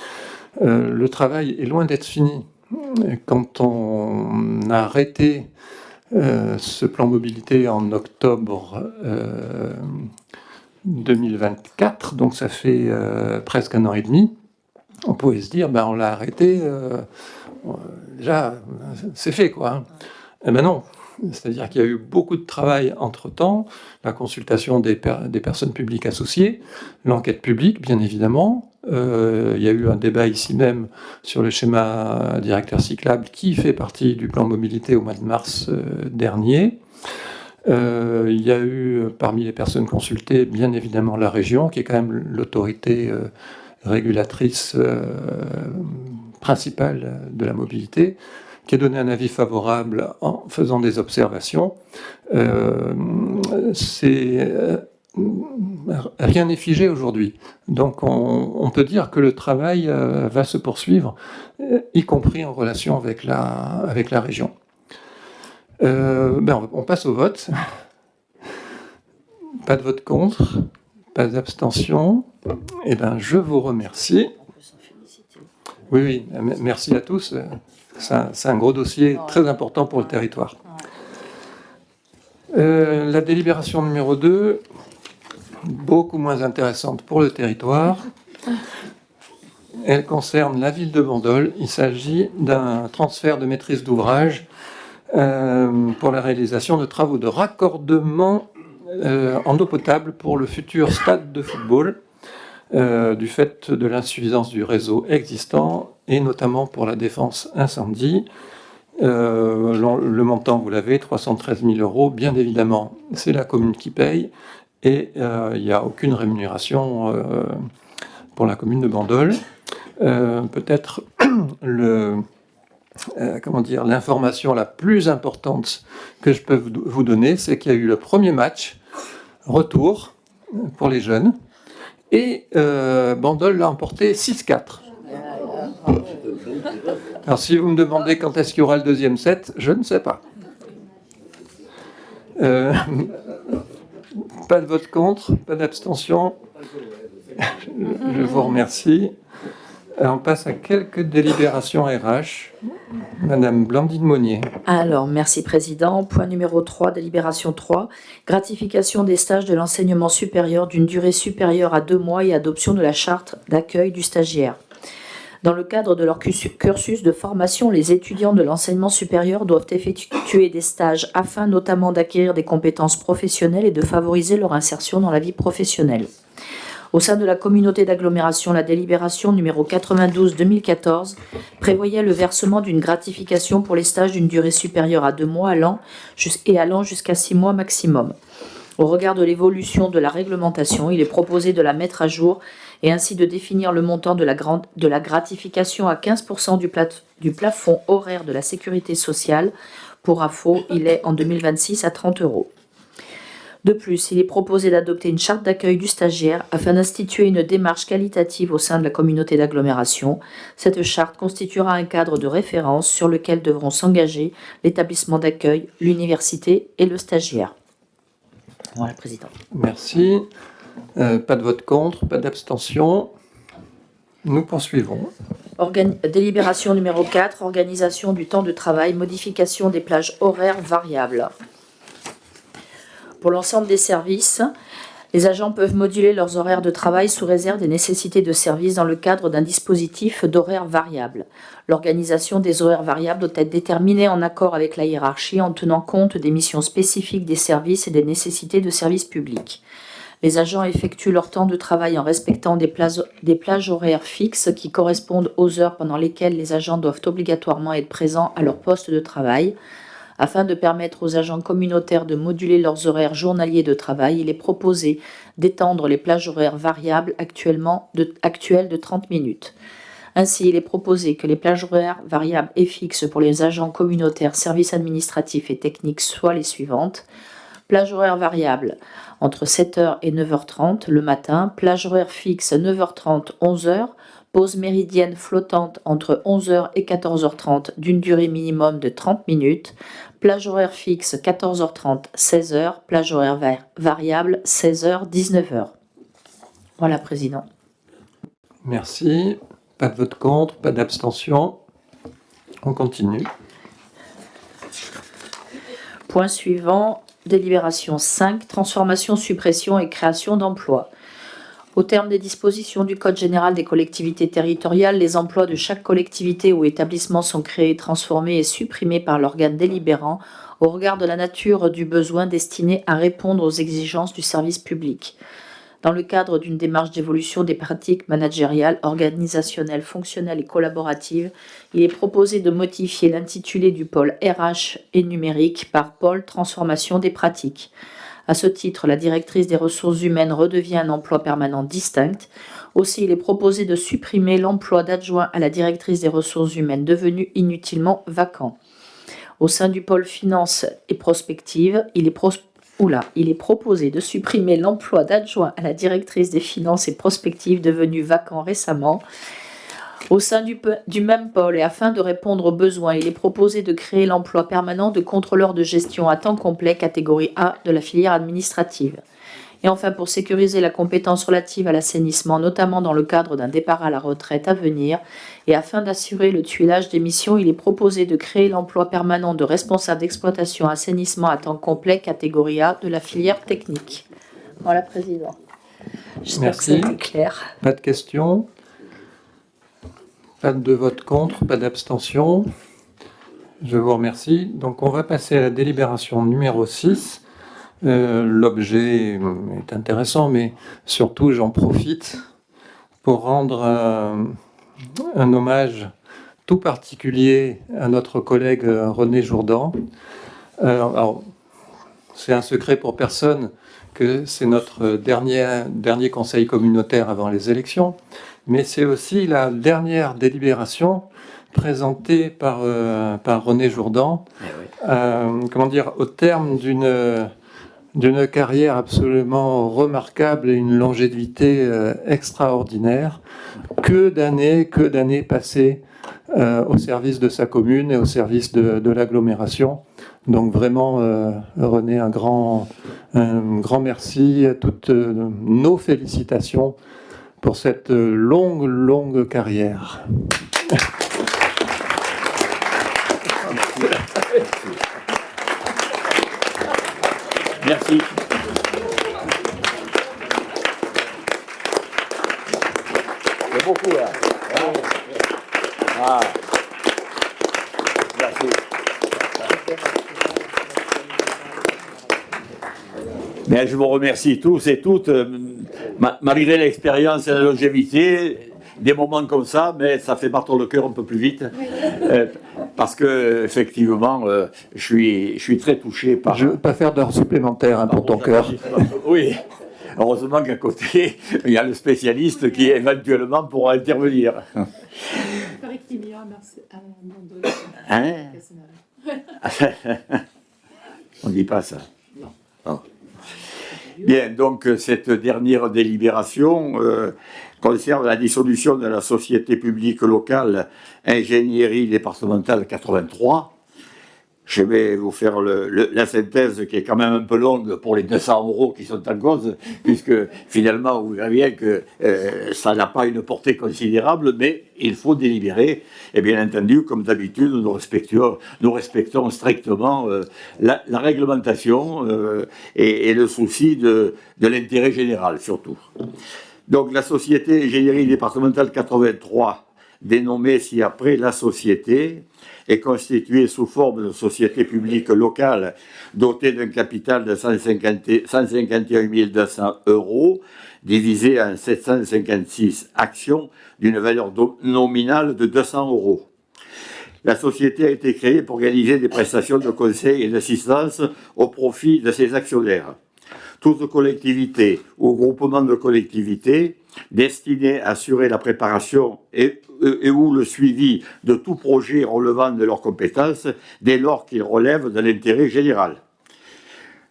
le travail est loin d'être fini. Quand on a arrêté ce plan mobilité en octobre 2024, donc ça fait presque 1 an et demi, on pouvait se dire, on l'a arrêté, déjà, c'est fait, quoi. Hein. Eh ben non, c'est-à-dire qu'il y a eu beaucoup de travail entre-temps, la consultation des personnes publiques associées, l'enquête publique, bien évidemment. Il y a eu un débat ici même sur le schéma directeur cyclable qui fait partie du plan mobilité au mois de mars dernier. Il y a eu parmi les personnes consultées, bien évidemment, la région, qui est quand même l'autorité régulatrice principale de la mobilité, qui a donné un avis favorable en faisant des observations. Rien n'est figé aujourd'hui. Donc on peut dire que le travail va se poursuivre, y compris en relation avec la région. On passe au vote. Pas de vote contre, pas d'abstention. Eh bien, je vous remercie. On peut s'en féliciter. Oui, merci à tous. C'est un gros dossier très important pour le territoire. La délibération numéro 2, beaucoup moins intéressante pour le territoire. Elle concerne la ville de Bandol. Il s'agit d'un transfert de maîtrise d'ouvrage pour la réalisation de travaux de raccordement en eau potable pour le futur stade de football, du fait de l'insuffisance du réseau existant et notamment pour la défense incendie. Le montant, vous l'avez, 313 000 €. Bien évidemment, c'est la commune qui paye et il n'y a aucune rémunération pour la commune de Bandol. Peut-être l'information la plus importante que je peux vous donner, c'est qu'il y a eu le premier match retour pour les jeunes et Bandol l'a emporté 6-4. Alors si vous me demandez quand est-ce qu'il y aura le deuxième set, je ne sais pas. Pas de vote contre, pas d'abstention. Je vous remercie. On passe à quelques délibérations RH. Madame Blandine Monnier. Alors, merci Président. Point numéro 3, délibération 3. Gratification des stages de l'enseignement supérieur d'une durée supérieure à 2 mois et adoption de la charte d'accueil du stagiaire. Dans le cadre de leur cursus de formation, les étudiants de l'enseignement supérieur doivent effectuer des stages afin notamment d'acquérir des compétences professionnelles et de favoriser leur insertion dans la vie professionnelle. Au sein de la communauté d'agglomération, la délibération numéro 92-2014 prévoyait le versement d'une gratification pour les stages d'une durée supérieure à 2 mois allant jusqu'à 6 mois maximum. Au regard de l'évolution de la réglementation, il est proposé de la mettre à jour et ainsi de définir le montant de la gratification à 15% du plafond horaire de la sécurité sociale. Pour info, il est en 2026 à 30 €. De plus, il est proposé d'adopter une charte d'accueil du stagiaire afin d'instituer une démarche qualitative au sein de la communauté d'agglomération. Cette charte constituera un cadre de référence sur lequel devront s'engager l'établissement d'accueil, l'université et le stagiaire. Voilà, Président. Merci. Pas de vote contre, pas d'abstention. Nous poursuivons. Délibération numéro 4, organisation du temps de travail, modification des plages horaires variables. Pour l'ensemble des services, les agents peuvent moduler leurs horaires de travail sous réserve des nécessités de service dans le cadre d'un dispositif d'horaires variables. L'organisation des horaires variables doit être déterminée en accord avec la hiérarchie en tenant compte des missions spécifiques des services et des nécessités de service public. Les agents effectuent leur temps de travail en respectant des plages horaires fixes qui correspondent aux heures pendant lesquelles les agents doivent obligatoirement être présents à leur poste de travail. Afin de permettre aux agents communautaires de moduler leurs horaires journaliers de travail, il est proposé d'étendre les plages horaires variables actuelles de 30 minutes. Ainsi, il est proposé que les plages horaires variables et fixes pour les agents communautaires, services administratifs et techniques soient les suivantes. Plage horaire variable entre 7h et 9h30 le matin, plage horaire fixe 9h30, 11h, pause méridienne flottante entre 11h et 14h30 d'une durée minimum de 30 minutes, plage horaire fixe 14h30, 16h, plage horaire variable 16h, 19h. Voilà, Président. Merci. Pas de vote contre, pas d'abstention. On continue. Point suivant, délibération 5, transformation, suppression et création d'emplois. Au terme des dispositions du Code général des collectivités territoriales, les emplois de chaque collectivité ou établissement sont créés, transformés et supprimés par l'organe délibérant au regard de la nature du besoin destiné à répondre aux exigences du service public. Dans le cadre d'une démarche d'évolution des pratiques managériales, organisationnelles, fonctionnelles et collaboratives, il est proposé de modifier l'intitulé du pôle RH et numérique par pôle transformation des pratiques. À ce titre, la directrice des ressources humaines redevient un emploi permanent distinct. Aussi, il est proposé de supprimer l'emploi d'adjoint à la directrice des ressources humaines devenu inutilement vacant. Au sein du pôle finance et prospective, il est proposé de supprimer l'emploi d'adjoint à la directrice des finances et prospectives devenu vacant récemment. Au sein du même pôle et afin de répondre aux besoins, il est proposé de créer l'emploi permanent de contrôleur de gestion à temps complet catégorie A de la filière administrative. Et enfin, pour sécuriser la compétence relative à l'assainissement, notamment dans le cadre d'un départ à la retraite à venir, et afin d'assurer le tuilage des missions, il est proposé de créer l'emploi permanent de responsable d'exploitation assainissement à temps complet catégorie A de la filière technique. Voilà, Président. J'espère que ça a été clair. Pas de questions? Pas de vote contre, pas d'abstention. Je vous remercie. Donc on va passer à la délibération numéro 6. L'objet est intéressant, mais surtout j'en profite pour rendre un hommage tout particulier à notre collègue René Jourdan. Alors, c'est un secret pour personne que c'est notre dernier conseil communautaire avant les élections, mais c'est aussi la dernière délibération présentée par René Jourdan, au terme d'une carrière absolument remarquable et une longévité extraordinaire. Que d'années passées au service de sa commune et au service de l'agglomération. Donc vraiment, René, un grand merci, toutes nos félicitations pour cette longue carrière. Merci. C'est beaucoup là. Ah. Merci. Mais je vous remercie tous et toutes, malgré l'expérience et la longévité, des moments comme ça, mais ça fait battre le cœur un peu plus vite, parce que effectivement, je suis très touché par. Je ne veux pas faire d'heures supplémentaires pour ton cœur. Oui. Heureusement qu'à côté, il y a le spécialiste qui éventuellement pourra intervenir. Hein? On ne dit pas ça. Non. Bien, donc cette dernière délibération concerne la dissolution de la société publique locale Ingénierie départementale 83. Je vais vous faire la synthèse qui est quand même un peu longue pour les 200 € qui sont en cause, puisque finalement, vous verrez bien que ça n'a pas une portée considérable, mais il faut délibérer. Et bien entendu, comme d'habitude, nous respectons strictement la réglementation et le souci de l'intérêt général, surtout. Donc la société Ingénierie départementale 83, dénommée ci-après la société, est constituée sous forme de société publique locale dotée d'un capital de 151 200 €, divisé en 756 actions d'une valeur nominale de 200 €. La société a été créée pour organiser des prestations de conseil et d'assistance au profit de ses actionnaires. Toute collectivité ou groupement de collectivités destinés à assurer la préparation et ou le suivi de tout projet relevant de leurs compétences dès lors qu'ils relèvent de l'intérêt général.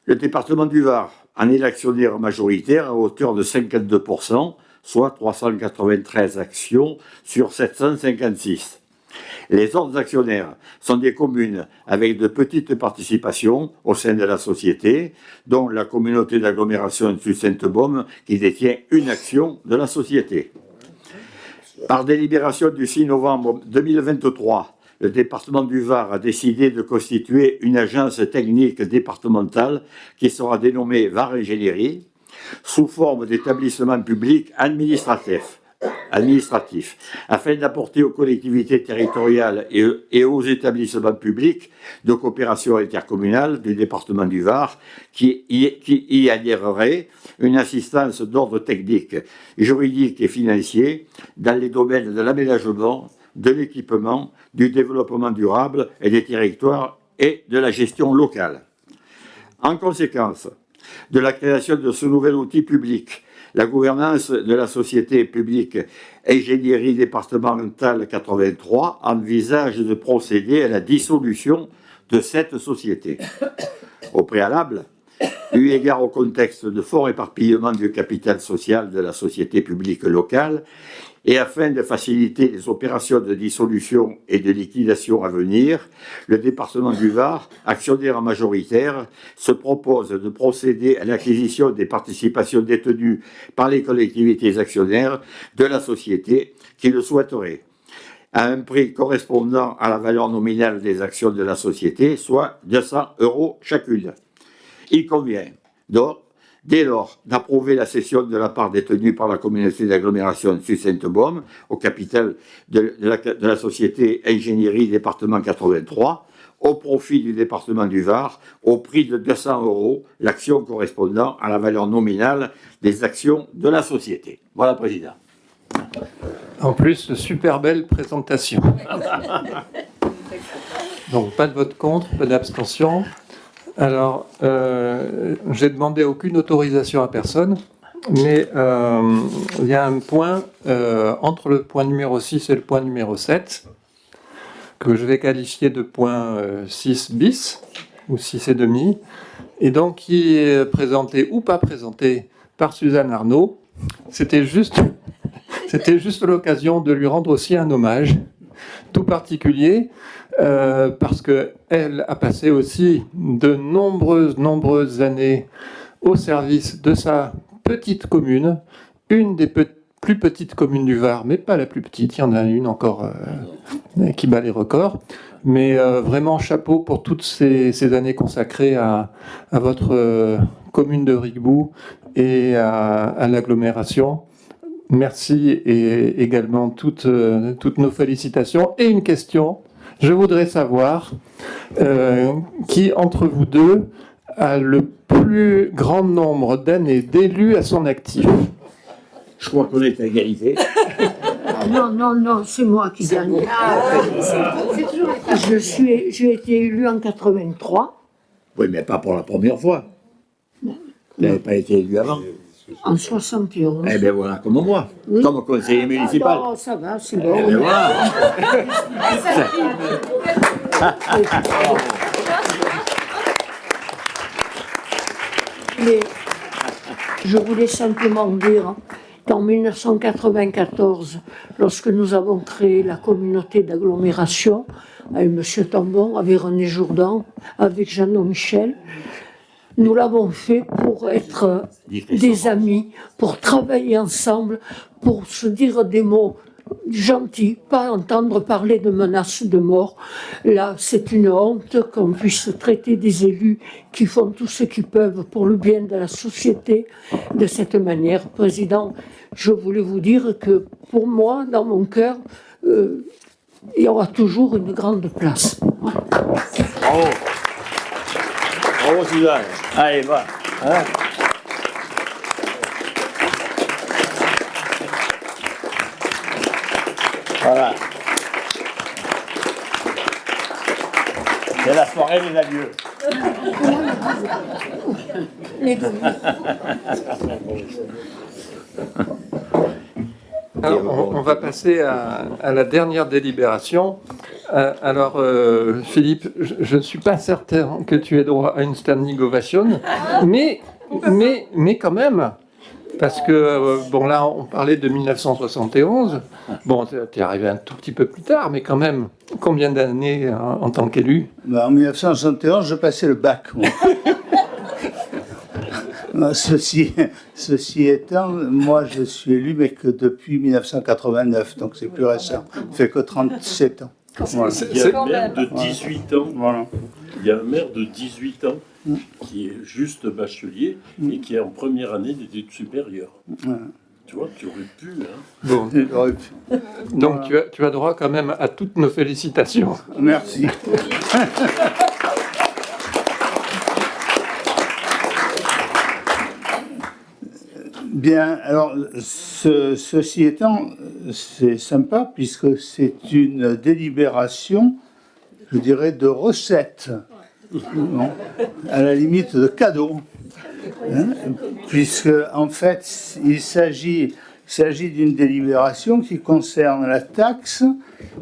Le département du Var en est l'actionnaire majoritaire à hauteur de 52%, soit 393 actions sur 756. Les autres actionnaires sont des communes avec de petites participations au sein de la société, dont la communauté d'agglomération de Sud-Sainte-Baume qui détient une action de la société. Par délibération du 6 novembre 2023, le département du Var a décidé de constituer une agence technique départementale qui sera dénommée Var Ingénierie, sous forme d'établissement public administratif, afin d'apporter aux collectivités territoriales et aux établissements publics de coopération intercommunale du département du Var qui y adhéreraient une assistance d'ordre technique, juridique et financier dans les domaines de l'aménagement, de l'équipement, du développement durable et des territoires et de la gestion locale. En conséquence de la création de ce nouvel outil public, la gouvernance de la société publique Ingénierie départementale 83 envisage de procéder à la dissolution de cette société. Au préalable, eu égard au contexte de fort éparpillement du capital social de la société publique locale, et afin de faciliter les opérations de dissolution et de liquidation à venir, le département du Var, actionnaire majoritaire, se propose de procéder à l'acquisition des participations détenues par les collectivités actionnaires de la société qui le souhaiteraient, à un prix correspondant à la valeur nominale des actions de la société, soit 200 € chacune. Il convient donc, dès lors, d'approuver la cession de la part détenue par la communauté d'agglomération de Sud-Sainte-Baume au capital de la société Ingénierie département 83 au profit du département du Var au prix de 200 € l'action correspondant à la valeur nominale des actions de la société. Voilà, Président. En plus, super belle présentation. Donc, pas de vote contre, pas d'abstention. Alors, j'ai demandé aucune autorisation à personne, mais il y a un point entre le point numéro 6 et le point numéro 7 que je vais qualifier de point 6 bis, ou 6 et demi, et donc qui est présenté ou pas présenté par Suzanne Arnaud. C'était juste l'occasion de lui rendre aussi un hommage tout particulier, parce qu'elle a passé aussi de nombreuses années au service de sa petite commune, une des plus petites communes du Var, mais pas la plus petite, il y en a une encore qui bat les records, mais vraiment chapeau pour toutes ces années consacrées à votre commune de Riquebout et à l'agglomération. Merci et également toutes nos félicitations. Et une question, je voudrais savoir qui entre vous deux a le plus grand nombre d'années d'élus à son actif. Je crois qu'on est à égalité. Non, c'est moi qui gagne. J'ai été élu en 83. Oui, mais pas pour la première fois. Vous n'avez pas été élu avant. En 71. Eh bien voilà, comme moi, oui. Comme conseiller municipal. Non, ça va, c'est bon. Eh bien voilà. Mais je voulais simplement dire qu'en 1994, lorsque nous avons créé la communauté d'agglomération, avec M. Tambon, avec René Jourdan, avec Jeannot Michel, nous l'avons fait pour être des amis, pour travailler ensemble, pour se dire des mots gentils, pas entendre parler de menaces de mort. Là, c'est une honte qu'on puisse traiter des élus qui font tout ce qu'ils peuvent pour le bien de la société de cette manière. Président, je voulais vous dire que pour moi, dans mon cœur, il y aura toujours une grande place. Voilà. Bravo. Bravo Suzanne. Allez, va. Hein? Voilà. C'est la soirée des adieux. Les deux. Alors, on va passer à la dernière délibération. Alors, Philippe, je ne suis pas certain que tu aies droit à une standing ovation, mais quand même, Parce que, bon, là, on parlait de 1971. Bon, t'es arrivé un tout petit peu plus tard, mais quand même, combien d'années en tant qu'élu? Ben, en 1971, je passais le bac, moi. Ceci étant, moi, je suis élu, mais que depuis 1989, donc c'est plus récent. Ça fait que 37 ans. Voilà. Il y a un maire de 18 ans. Voilà. Il y a un maire de 18 ans qui est juste bachelier et qui est en première année d'études supérieures. Tu vois, tu aurais pu. Hein. Bon. Donc tu as droit quand même à toutes nos félicitations. Merci. Bien, alors, ceci étant, c'est sympa puisque c'est une délibération, je dirais, de recette, non, à la limite de cadeau, hein, puisque, en fait, il s'agit d'une délibération qui concerne la taxe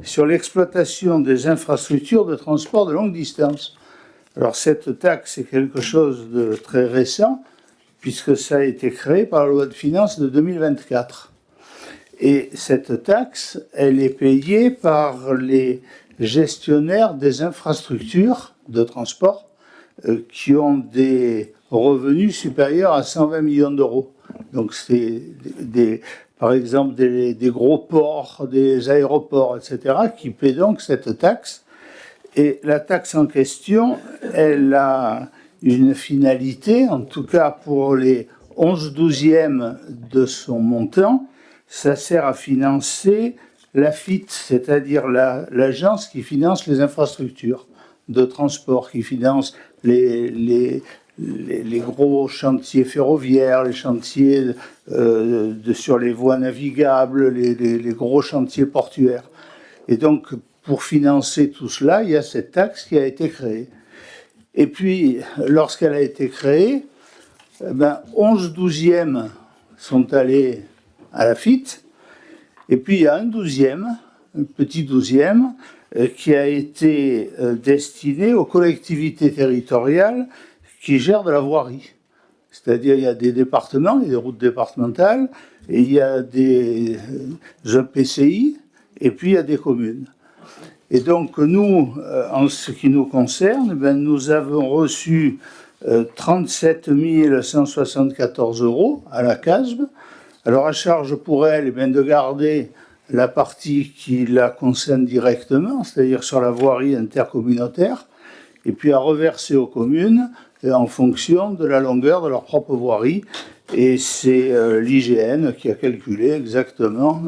sur l'exploitation des infrastructures de transport de longue distance. Alors, cette taxe est quelque chose de très récent, puisque ça a été créé par la loi de finances de 2024. Et cette taxe, elle est payée par les gestionnaires des infrastructures de transport qui ont des revenus supérieurs à 120 millions d'euros. Donc c'est par exemple des gros ports, des aéroports, etc., qui paient donc cette taxe. Et la taxe en question, elle a une finalité, en tout cas pour les 11/12e de son montant, ça sert à financer l'AFIT, c'est-à-dire l'agence qui finance les infrastructures de transport, qui finance les gros chantiers ferroviaires, les chantiers sur les voies navigables, les gros chantiers portuaires. Et donc, pour financer tout cela, il y a cette taxe qui a été créée. Et puis, lorsqu'elle a été créée, 11/12e sont allés à la FIT, et puis il y a un petit 12e, qui a été destiné aux collectivités territoriales qui gèrent de la voirie. C'est-à-dire, il y a des départements, il y a des routes départementales, et il y a des EPCI, et puis il y a des communes. Et donc, nous, en ce qui nous concerne, nous avons reçu 37 174 € à la CASB. Alors, à charge pour elle, de garder la partie qui la concerne directement, c'est-à-dire sur la voirie intercommunautaire, et puis à reverser aux communes en fonction de la longueur de leur propre voirie. Et c'est l'IGN qui a calculé exactement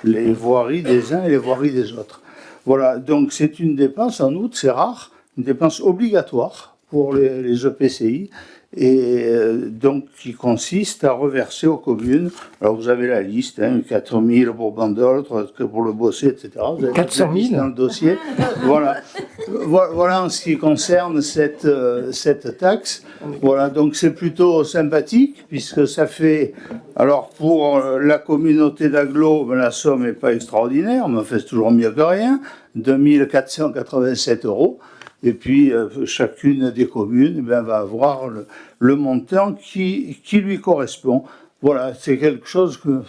les voiries des uns et les voiries des autres. Voilà, donc c'est une dépense, en outre, c'est rare, une dépense obligatoire pour les EPCI, et donc qui consiste à reverser aux communes. Alors vous avez la liste, 4 000 pour Bandol, pour le Bossé, etc. Vous avez 400 000 dans le dossier. Voilà en ce qui concerne cette taxe. Voilà, donc c'est plutôt sympathique, puisque ça fait, alors pour la communauté d'agglo, la somme n'est pas extraordinaire, mais c'est toujours mieux que rien, 2 487 €. Et puis, chacune des communes va avoir le montant qui lui correspond. Voilà, c'est quelque chose que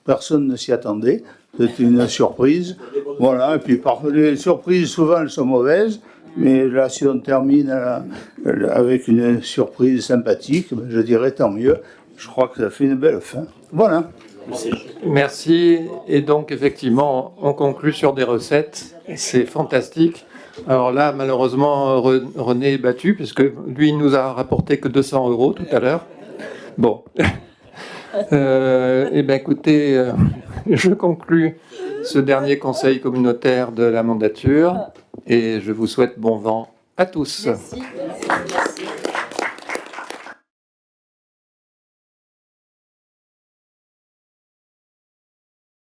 personne ne s'y attendait. C'est une surprise. Voilà, et puis les surprises, souvent, elles sont mauvaises. Mais là, si on termine avec une surprise sympathique, je dirais tant mieux. Je crois que ça fait une belle fin. Voilà. Merci. Et donc, effectivement, on conclut sur des recettes. C'est fantastique. Alors là, malheureusement, René est battu, puisque lui, il nous a rapporté que 200 € tout à l'heure. Bon. Eh bien, écoutez, je conclus ce dernier conseil communautaire de la mandature, et je vous souhaite bon vent à tous. Merci.